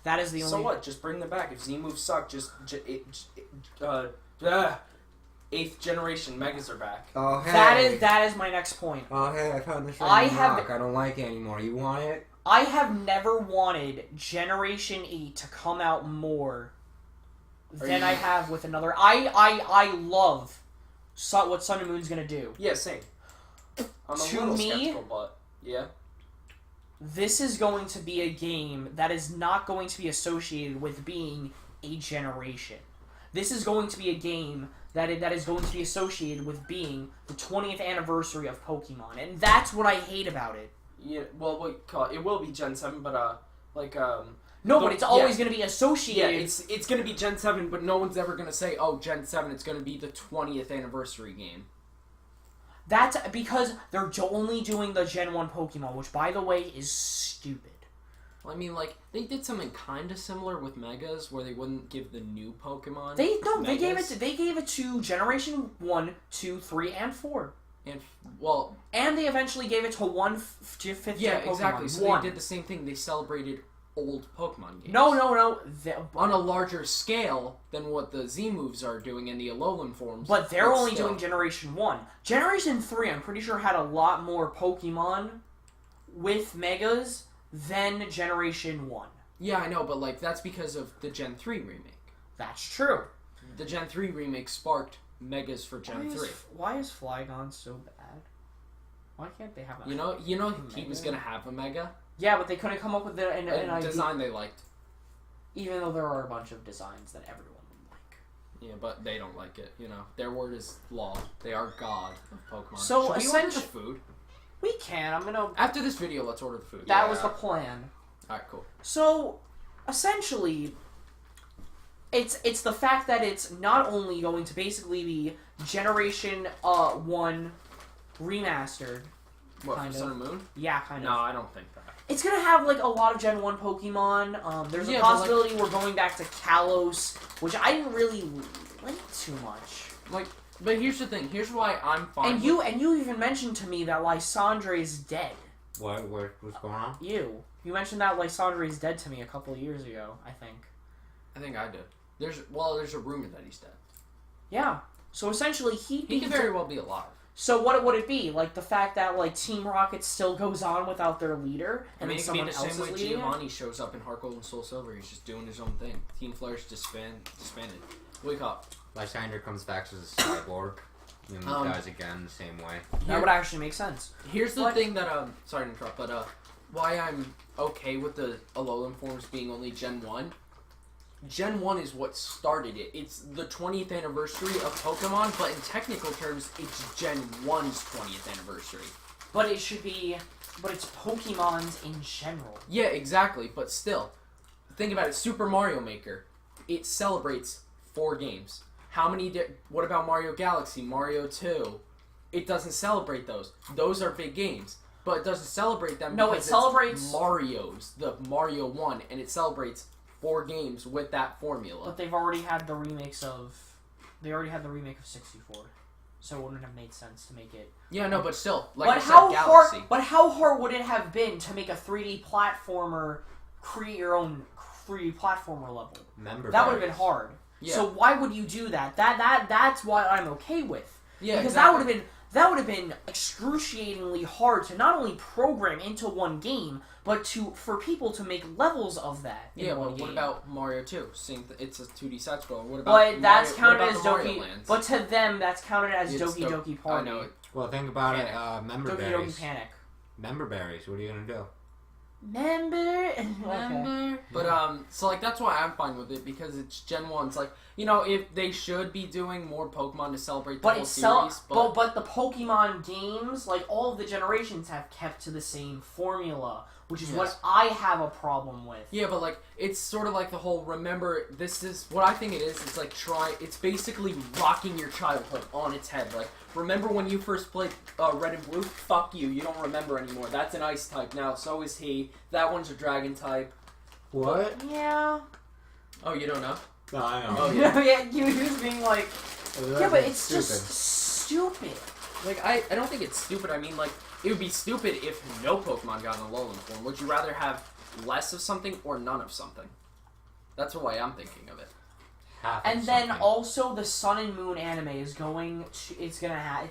That is the only. So what? Just bring them back. If Z moves suck, 8th generation Megas are back. Oh hey. That is my next point. Oh hey, I found this I rock. I don't like it anymore. You want it? I have never wanted Generation 8 to come out more than I have with another. I love what Sun and Moon's gonna do. Yeah, same. I'm a To little me, skeptical, but yeah. This is going to be a game that is not going to be associated with being a generation. This is going to be a game that is going to be associated with being the 20th anniversary of Pokemon, and that's what I hate about it. Yeah, well, it will be Gen 7, but no, but it's always going to be associated. Yeah, it's going to be Gen 7, but no one's ever going to say, "Oh, Gen 7, it's going to be the 20th anniversary game." That's because they're only doing the Gen 1 Pokemon, which, by the way, is stupid. Well, I mean, like, they did something kind of similar with Megas, where they wouldn't give the new Pokemon. They gave it to Generation 1, 2, 3, and 4. And they eventually gave it to 5th Gen Pokemon. Yeah, exactly. So they did the same thing. They celebrated old Pokemon games. No. On a larger scale than what the Z moves are doing in the Alolan forms. But they're only doing Generation 1. Generation 3, I'm pretty sure, had a lot more Pokemon with Megas than Generation 1. Yeah, I know, but like that's because of the Gen 3 remake. That's true. The Gen 3 remake sparked Megas for Gen 3. Why is Flygon so bad? Why can't they have a... You know he was going to have a Mega? Yeah, but they couldn't come up with an design they liked. Even though there are a bunch of designs that everyone would like. Yeah, but they don't like it, you know. Their word is law. They are God of Pokemon. So should we order the food? We can. I'm gonna... After this video, let's order the food. That was the plan. Alright, cool. So, essentially, it's the fact that it's not only going to basically be Generation 1 remastered, What, Kind for of. Sun and Moon? Yeah, kind No, of. I don't think that. It's gonna have like a lot of Gen 1 Pokemon. There's Yeah, a but, like- possibility we're going back to Kalos, which I didn't really like too much. Like, but here's the thing. Here's why I'm fine. And you even mentioned to me that Lysandre is dead. What's going on? You mentioned that Lysandre is dead to me a couple of years ago, I think. I think I did. There's a rumor that he's dead. Yeah. So essentially, He could very well be alive. So what would it be? Like the fact that like Team Rocket still goes on without their leader, I and mean, then it could be someone the else same is way leading it? Giovanni shows up in Heart Gold and Soul Silver. He's just doing his own thing. Team Flourish disbanded. Wake up. Lysander comes back as a cyborg. And dies again the same way. That would actually make sense. Here's the But- thing that sorry to interrupt, but why I'm okay with the Alolan forms being only Gen 1. Gen 1 is what started it. It's the 20th anniversary of Pokemon, but in technical terms, it's Gen 1's 20th anniversary. But it should be. But it's Pokemon's in general. Yeah, exactly, but still. Think about it. Super Mario Maker. It celebrates 4 games. How many what about Mario Galaxy, Mario 2? It doesn't celebrate those. Those are big games. But it doesn't celebrate them No, because it celebrates Mario's, the Mario 1, and it celebrates 4 games with that formula. But they've already had the remakes of. They already had the remake of 64, so it wouldn't have made sense to make it. Yeah, no, but still, like But I said, how Galaxy. hard? But how hard would it have been to make a 3D platformer, create your own 3D platformer level? Member That would have been berries. hard. Yeah. So why would you do that? That's what I'm okay with. Yeah, because exactly. that would have been excruciatingly hard to not only program into one game, but for people to make levels of that. In Yeah, one but game. what about Mario 2? It's a 2D side scroller. What about But that's Mario, counted what as about the Mario Doki. Lands? But to them, that's counted as It's Doki Doki Party. I know. Well, think about Panic. it. Member Doki berries. Doki Panic. Member berries. What are you gonna do? Member. Okay. But so like that's why I'm fine with it because it's Gen 1. It's like, you know, if they should be doing more Pokemon to celebrate the But whole it's series, but the Pokemon games, like all of the generations, have kept to the same formula, which is what Yes. I have a problem with. yeah, but like it's sort of like the whole remember this is what I think it is. It's like it's basically rocking your childhood on its head. Like remember when you first played Red and Blue? Fuck you, you don't remember anymore. That's an Ice type now. So is he. That one's a Dragon type. What? Yeah. Oh, you don't know? No, I know. Oh, Yeah, you just being like, yeah, but it's just stupid. Like I don't think it's stupid. I mean, like it would be stupid if no Pokemon got in a Alolan form. Would you rather have less of something or none of something? That's the way I'm thinking of it. Half of And then something. also the Sun and Moon anime is going to, it's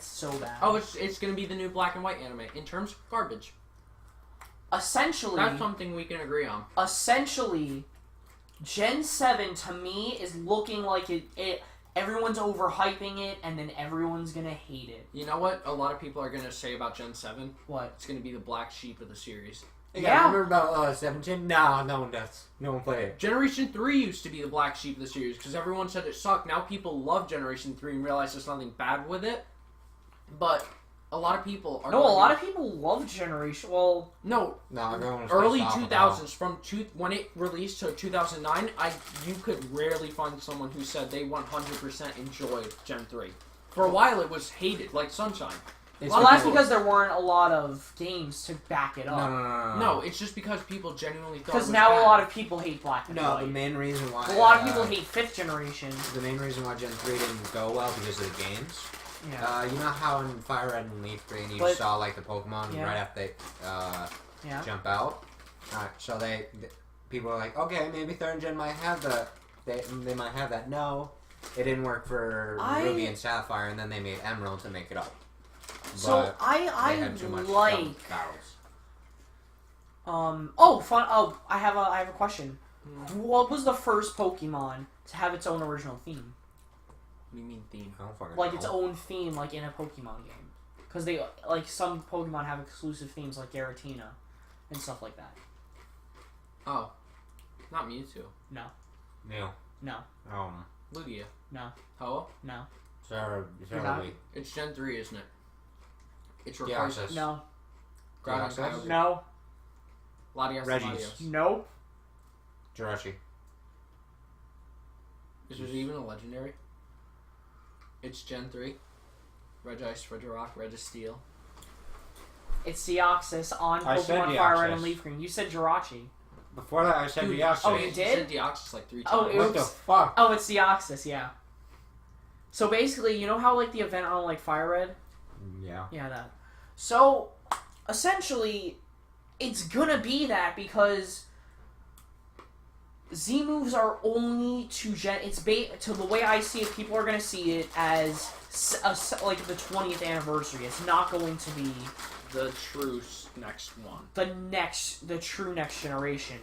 so bad. Oh, it's gonna be the new black and white anime. In terms, garbage. essentially, That's something we can agree on. essentially, Gen 7 to me is looking like everyone's overhyping it, and then everyone's gonna hate it. You know what? A lot of people are gonna say about Gen 7. What? It's gonna be the black sheep of the series. Yeah. Remember about 17? No, no one does. No one played it. Generation 3 used to be the black sheep of the series because everyone said it sucked. Now people love Generation 3 and realize there's nothing bad with it. But a lot of people are. No, a lot of people love Generation. Well, No, No, everyone was early pissed off 2000s from when it released to 2009, you could rarely find someone who said they 100% enjoyed Gen 3. For a while, it was hated, like Sunshine. It's well, that's because there weren't a lot of games to back it No, up. no. No, it's just because people genuinely thought. Because it was now bad. a lot of people hate Black and No, White. the main reason why... A lot of people hate 5th generation. The main reason why Gen 3 didn't go well because of the games. Yeah. You know how in Fire Red and Leaf Green you But- saw like the Pokemon Yeah. right after they Yeah. jump out? Alright, so people are like, okay, maybe 3rd Gen might have they might have that. No, it didn't work for Ruby and Sapphire, and then they made Emerald to make it up. So But I they had too much like dumb battles. fun. Oh, I have a question. What was the first Pokemon to have its own original theme? What do you mean theme? I don't fucking Like know. its own theme, like in a Pokemon game? Because they like some Pokemon have exclusive themes, like Giratina and stuff like that. Oh, not Mewtwo. No, Neil. no, Lugia. no, Ho? no, Sarah You're not- Lee. It's Gen 3, isn't it? It's Yeah, replaced. access. no, Groudon, Access? Kyogre. no, Latias, Regis. Latios. nope. Jirachi. Is there even a legendary? It's Gen 3. Regice, Regirock, Registeel. It's Deoxys on I said Pokemon Fire Red and Deoxys. Leaf Green. You said Jirachi. Before that, I said Dude, Deoxys. Oh, you did? said Deoxys like 3 Oh, times. What the oops. fuck? Oh, it's Deoxys, yeah. So basically, you know how like the event on like Fire Red? Yeah. Yeah, that. So essentially, it's gonna be that because Z moves are only to It's to the way I see it. People are gonna see it as like the 20th anniversary. It's not going to be The true next one. the true next generation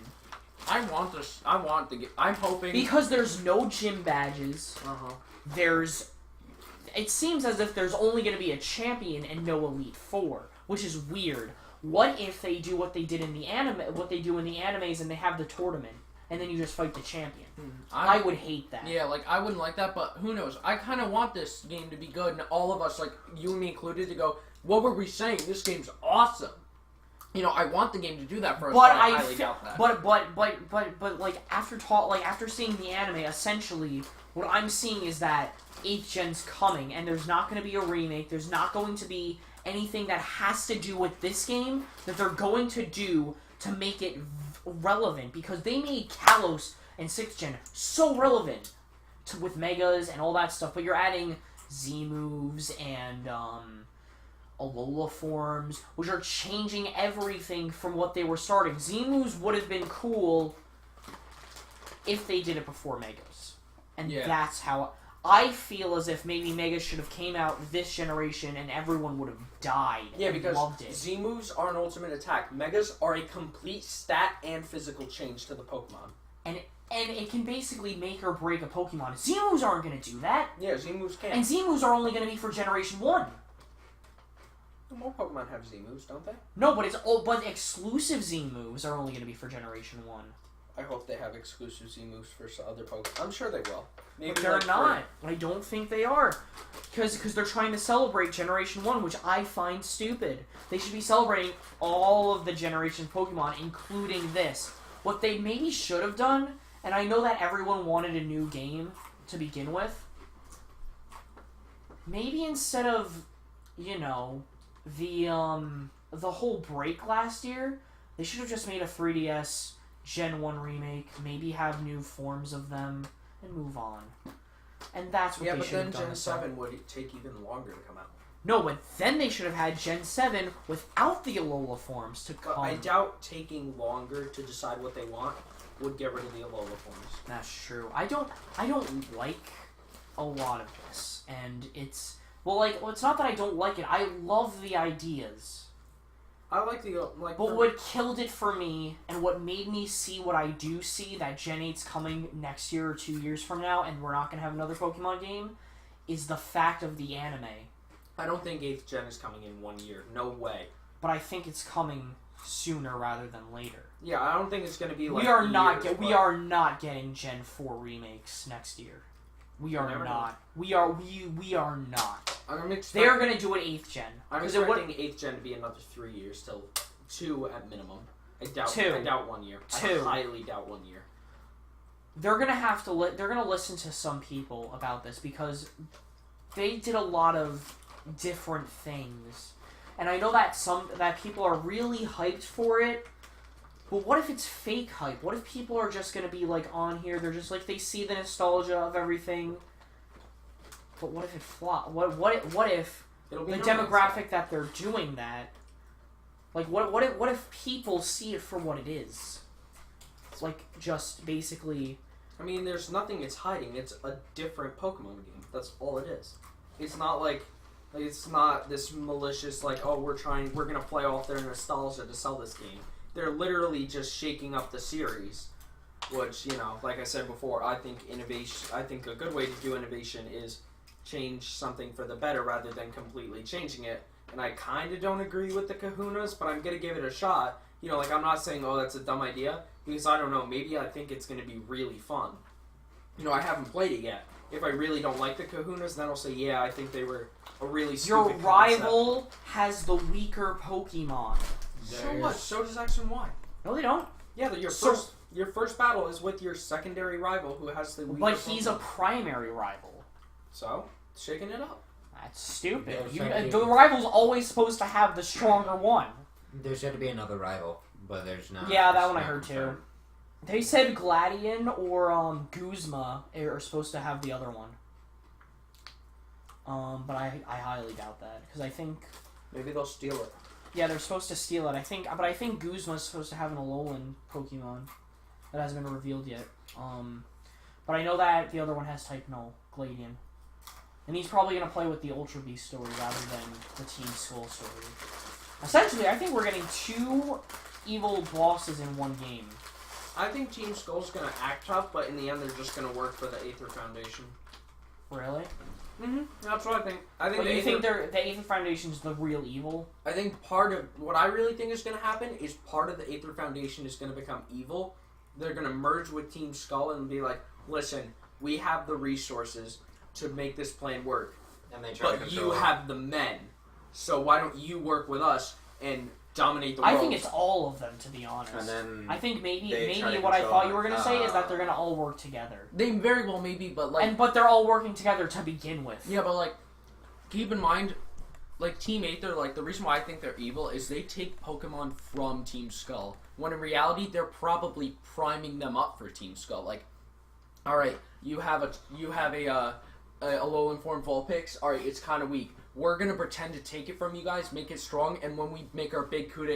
I want this. I want the. I'm hoping. because there's no gym badges. Uh-huh. It seems as if there's only going to be a champion and no Elite Four, which is weird. What if they do what they did in the anime, what they do in the animes, and they have the tournament, and then you just fight the champion? I would hate that. Yeah, like, I wouldn't like that, but who knows? I kind of want this game to be good, and all of us, like, you and me included, to go, what were we saying? This game's awesome. You know, I want the game to do that for us, But I I highly doubt that. but like after seeing the anime, essentially what I'm seeing is that 8th gen's coming, and there's not going to be a remake. There's not going to be anything that has to do with this game that they're going to do to make it relevant, because they made Kalos and 6th gen so relevant with Megas and all that stuff, but you're adding Z moves and Alola forms, which are changing everything from what they were starting. Z moves would have been cool if they did it before Megas. And that's how I feel, as if maybe Megas should have came out this generation and everyone would have died. Yeah, and because loved it. Z moves are an ultimate attack. Megas are a complete stat and physical change to the Pokemon. And it can basically make or break a Pokemon. Z moves aren't going to do that. Yeah, Z moves can. And Z moves are only going to be for Generation 1. More Pokemon have Z moves, don't they? No, but exclusive Z moves are only going to be for Generation 1. I hope they have exclusive Z moves for other Pokemon. I'm sure they will. Maybe But they're like not. I don't think they are. Because they're trying to celebrate Generation 1, which I find stupid. They should be celebrating all of the Generation Pokemon, including this. What they maybe should have done, and I know that everyone wanted a new game to begin with, maybe instead of, the whole break last year, they should have just made a 3DS Gen 1 remake, maybe have new forms of them, and move on. And that's what they should have done. Yeah, but then Gen this time. 7 would take even longer to come out. No, but then they should have had Gen 7 without the Alola forms to But come. I doubt taking longer to decide what they want would get rid of the Alola forms. That's true. I don't like a lot of this, and it's it's not that I don't like it. I love the ideas. I like the But what killed it for me, and what made me see what I do see, that Gen 8's coming next year or 2 years from now, and we're not going to have another Pokemon game, is the fact of the anime. I don't think 8th Gen is coming in 1 year. No way. But I think it's coming sooner rather than later. Yeah, I don't think it's going to be like We are years, not getting Gen 4 remakes next year. We are never not. We are not. I'm They are going to do it 8th gen. I'm 'Cause it would- expecting 8th Gen to be another 3 years till 2 at minimum. I doubt 1 year. 2. I highly doubt 1 year. They're going to have to they're going to listen to some people about this, because they did a lot of different things. And I know that people are really hyped for it. But what if it's fake hype? What if people are just going to be on here, they're just they see the nostalgia of everything. But what if it flops? What if It'll be the no demographic that they're doing that, what if people see it for what it is? Just basically. I mean, there's nothing it's hiding. It's a different Pokemon game. That's all it is. It's not it's not this malicious we're gonna play off their nostalgia to sell this game. They're literally just shaking up the series, which, like I said before, I think a good way to do innovation is change something for the better rather than completely changing it. And I kind of don't agree with the Kahunas, but I'm going to give it a shot. I'm not saying, oh, that's a dumb idea, because I don't know, maybe I think it's going to be really fun. I haven't played it yet. If I really don't like the Kahunas, then I'll say, yeah, I think they were a really Your stupid rival has the weaker Pokemon. So what? So does X and Y. No, they don't. Yeah, your first battle is with your secondary rival who has the weaker But he's a Pokemon. primary rival. So, shaking it up. That's stupid. There's You, gotta be- the rival's always supposed to have the stronger one. There's got to be another rival, but there's not. Yeah, that it's one I not heard too. confirmed. They said Gladian or Guzma are supposed to have the other one. But I highly doubt that because I think Maybe they'll steal it. yeah they're supposed to steal it. I think Guzma's supposed to have an Alolan Pokemon that hasn't been revealed yet. But I know that the other one has Type Null, Gladian, and he's probably gonna play with the Ultra Beast story rather than the Team Skull story. Essentially, I think we're getting 2 evil bosses in one game. I think Team Skull's gonna act tough, but in the end, they're just gonna work for the Aether Foundation. Really? Mm-hmm. That's what I think. I think. But the you think Aether- the Aether Foundation's the real evil? I think part of what I really think is gonna happen is part of the Aether Foundation is gonna become evil. They're gonna merge with Team Skull and be like, "Listen, we have the resources to make this plan work, And they try to but control you it. have the men. So why don't you work with us and dominate the world?" I think it's all of them, to be honest. And then I think they maybe try to what I control thought you were gonna say is that it. they're gonna all work together, They very well maybe, but like but they're all working together to begin with. yeah, but like keep in mind, like Team Aether, like the reason why I think they're evil is they take Pokemon from Team Skull. When in reality, they're probably priming them up for Team Skull. Like, all right, you have a low-end form Vulpix. All right, it's kind of weak. We're gonna pretend to take it from you guys, make it strong, and when we make our big coup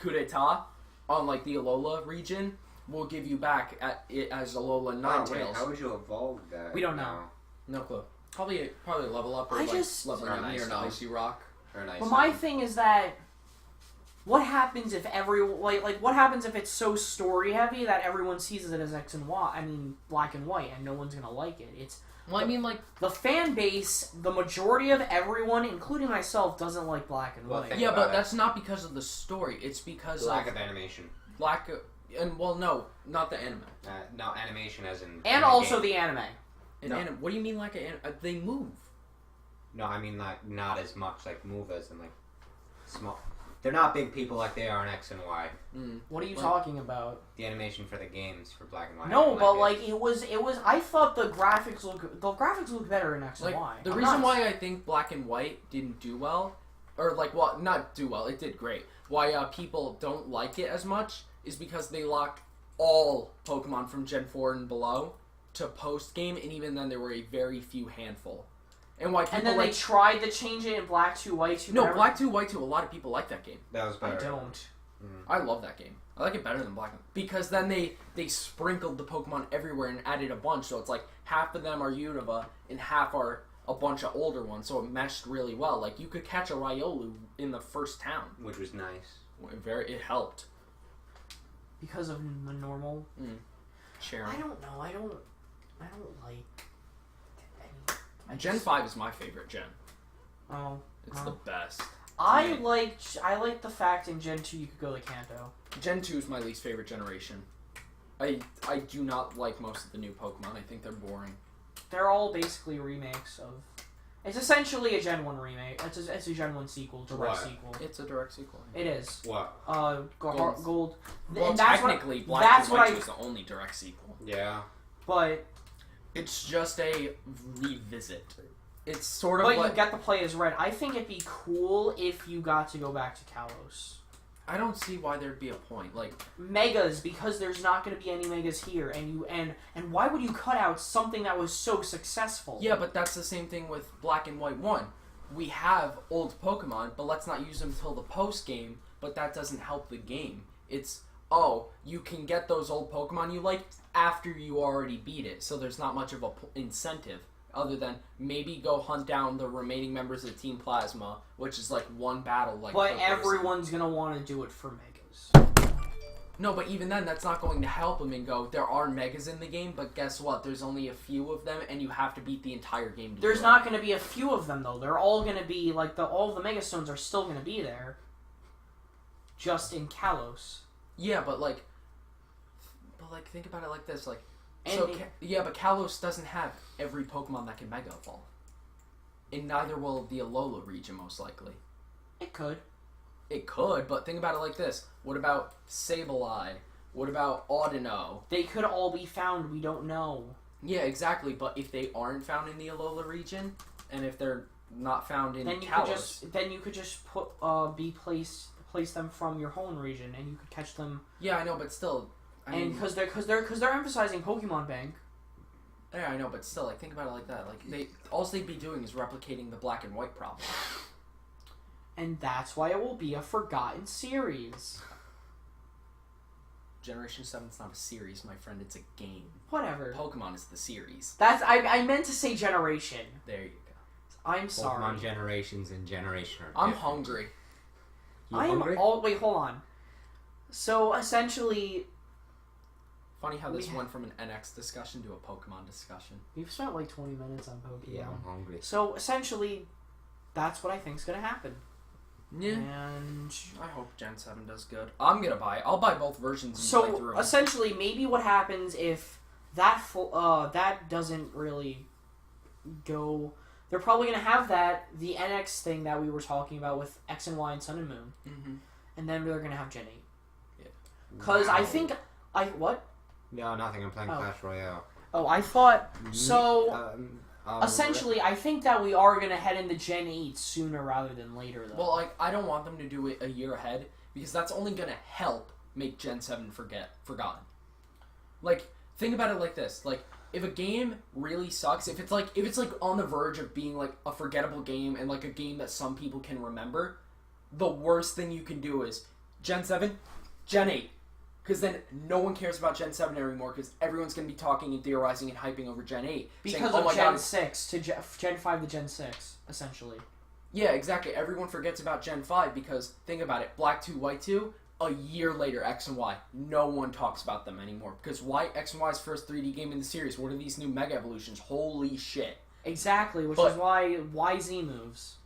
d'etat on like the Alola region, we'll give you back it as Alola Ninetales. How would you evolve that? We don't know. No clue. Probably level up or I like just- leveling Or up nice near an though. icy rock. Or nice. But my thing is that, what happens if what happens if it's so story heavy that everyone sees it as X and Y? I mean, black and white, and no one's gonna like it. It's Well, I mean, like, the fan base. The majority of everyone, including myself, doesn't like black and Well, white. think yeah, about but it. that's not because of the story. It's because lack of of animation. lack of, and well, no, not the anime. No animation as in. And in also game. the anime. And No. what do you mean like they move? No, I mean like not as much like move as in like small. They're not big people like they are in X and Y. What are you Like- talking about? The animation for the games for Black and White. I No, don't but it. like it was. I thought the graphics look better in X Like and Y. the I'm reason not- why I think Black and White didn't do well, or like well, not do well, it did great. Why people don't like it as much is because they locked all Pokemon from Gen 4 and below to post game, and even then there were a very few handful. And why people And then like they tried to change it in Black 2, White 2. no whatever. Black 2, White 2. A lot of people like that game. that was I better. don't. I love that game. I like it better than Black because then they sprinkled the Pokemon everywhere and added a bunch. So it's like half of them are Unova and half are a bunch of older ones. So it meshed really well. Like you could catch a Riolu in the first town. Which was nice. It helped. Because of the normal. Sharon. I don't know. I don't like. Gen 5 is my favorite gen. Oh. It's the best. I me. like the fact in Gen 2 you could go to Kanto. Gen 2 is my least favorite generation. I do not like most of the new Pokemon. I think they're boring. They're all basically remakes of. It's essentially a Gen 1 remake. It's a Gen 1 sequel, direct What? sequel. It's a direct sequel. It is. What? Gold. Well, And that's what- technically, Black that's and what White I- 2 is the only direct sequel. Yeah. But It's just a revisit. It's sort of but like you get to play as Red. I think it'd be cool if you got to go back to Kalos. I don't see why there'd be a point. Like Megas, because there's not going to be any Megas here, and why would you cut out something that was so successful? yeah, but that's the same thing with Black and White 1. We have old Pokemon, but let's not use them until the post game. But that doesn't help the game. It's you can get those old Pokemon you like after you already beat it, so there's not much of a incentive other than maybe go hunt down the remaining members of Team Plasma, which is like one battle. Like, But per person. everyone's going to want to do it for Megas. No, but even then, that's not going to help them and go, there are Megas in the game, but guess what? There's only a few of them, and you have to beat the entire game to There's do not it. going to be a few of them, though. They're all going to be, like, all the Mega Stones are still going to be there. Just in Kalos. Yeah, but think about it like this. Like, And so, but Kalos doesn't have every Pokemon that can Mega Evolve. And neither will the Alola region, most likely. It could. It could, but think about it like this. What about Sableye? What about Audino? They could all be found. We don't know. Yeah, exactly, but if they aren't found in the Alola region, and if they're not found in then you Kalos. could just put place them from your home region, and you could catch them. Yeah, I know, but still, And because they're emphasizing Pokemon Bank. Yeah, I know, but still, like, think about it like that. Like, all they'd be doing is replicating the black and white problem. And that's why it will be a forgotten series. Generation 7's not a series, my friend. It's a game. Whatever. Pokemon is the series. That's I meant to say generation. There you go. I'm sorry. Pokemon generations and generation are I'm different. hungry. You hungry? Wait, hold on. So essentially, Funny how this went from an NX discussion to a Pokemon discussion. we've spent like 20 minutes on Pokemon. Yeah, I'm hungry. So essentially, that's what I think's gonna happen. Yeah. And I hope Gen 7 does good. I'm gonna buy it. I'll buy both versions and play through so 'em. essentially, maybe what happens if that doesn't really go. They're probably gonna have the NX thing that we were talking about with X and Y and Sun and Moon, and then they're gonna have Gen 8. Yeah. Because I Wow. think what? No, nothing. I'm playing Oh. Clash Royale. Oh, I thought so. Um, Essentially, I think that we are gonna head into Gen 8 sooner rather than later, though. Well, like, I don't want them to do it a year ahead because that's only gonna help make Gen 7 forgotten. Like, think about it like this: like, if a game really sucks, if it's like on the verge of being like a forgettable game and like a game that some people can remember, the worst thing you can do is Gen 7, Gen 8. Because then no one cares about Gen 7 anymore because everyone's going to be talking and theorizing and hyping over Gen 8. because saying, of oh my Gen God, 6 to Gen 5 to Gen 6, essentially. yeah, exactly. Everyone forgets about Gen 5 because, think about it, Black 2, White 2, a year later, X and Y. No one talks about them anymore. Because X and Y's first 3D game in the series, what are these new Mega Evolutions? Holy shit. Exactly, which But- is why YZ moves.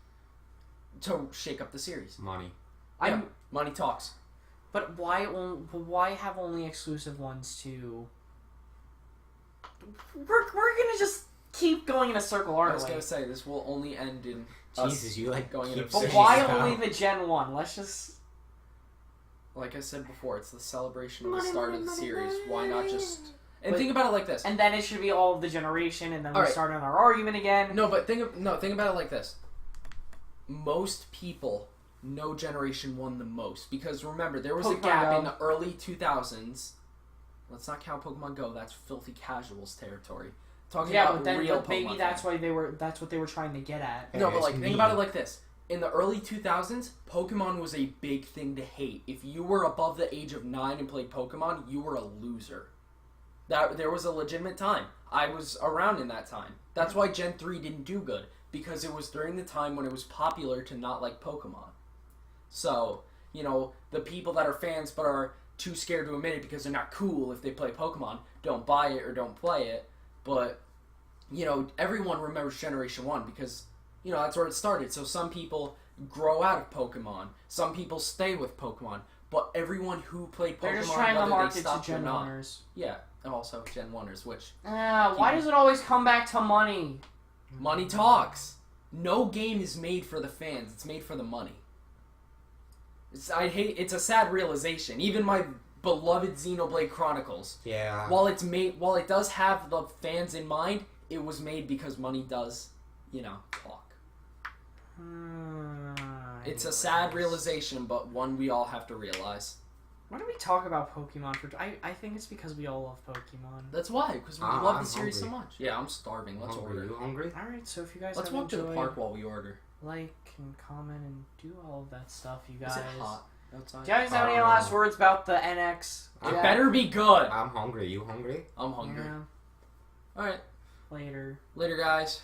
To shake up the series. money. Yeah, money talks. But why have only exclusive ones to... We're gonna just keep going in a circle, I aren't was we? going to say, this will only end in Jesus, you like going keep into But saying why that. only the Gen 1? Let's just... Like I said before, it's the celebration of the Money, start money, of the money, series. money. Why not just... And But- think about it like this. And then it should be all of the generation, and then we Alright. start on our argument again. No, but think about it like this. Most people know Generation 1 the most. Because remember, there was a Pokemon gap Go. in the early 2000s. Let's not count Pokemon Go. That's filthy casuals territory. Talking Yeah, about but then real maybe Pokemon that's fans. why that's what they were trying to get at. No, but It's like, think me. about it like this. In the early 2000s, Pokemon was a big thing to hate. If you were above the age of 9 and played Pokemon, you were a loser. There was a legitimate time. I was around in that time. That's why Gen 3 didn't do good. Because it was during the time when it was popular to not like Pokemon. So, you know, the people that are fans but are too scared to admit it because they're not cool if they play Pokemon, don't buy it or don't play it. But, you know, everyone remembers Generation 1 because, you know, that's where it started. So some people grow out of Pokemon. Some people stay with Pokemon. But everyone who played Pokemon, They're just trying to whether market they to stopped or Gen not. 1ers. Yeah, and also Gen 1ers, which Why does it always come back to money? money talks. No game is made for the fans. It's made for the money. It's a sad realization. Even my beloved Xenoblade Chronicles, Yeah. while it does have the fans in mind, it was made because money does, you know, talk. It's a sad realization, but one we all have to realize. Why do we talk about Pokemon for... I think it's because we all love Pokemon. That's why, because we I'm love the series hungry. so much. Yeah, I'm starving. Let's Hungry. order. You hungry? Alright, so if you guys Let's have walk to the enjoyed, park while we order. like and comment and do all of that stuff, you guys. Is it hot outside? Do you guys have any last words about the NX? It Yeah. better be good. I'm hungry. You hungry? I'm hungry. Yeah, All right, later. later, guys.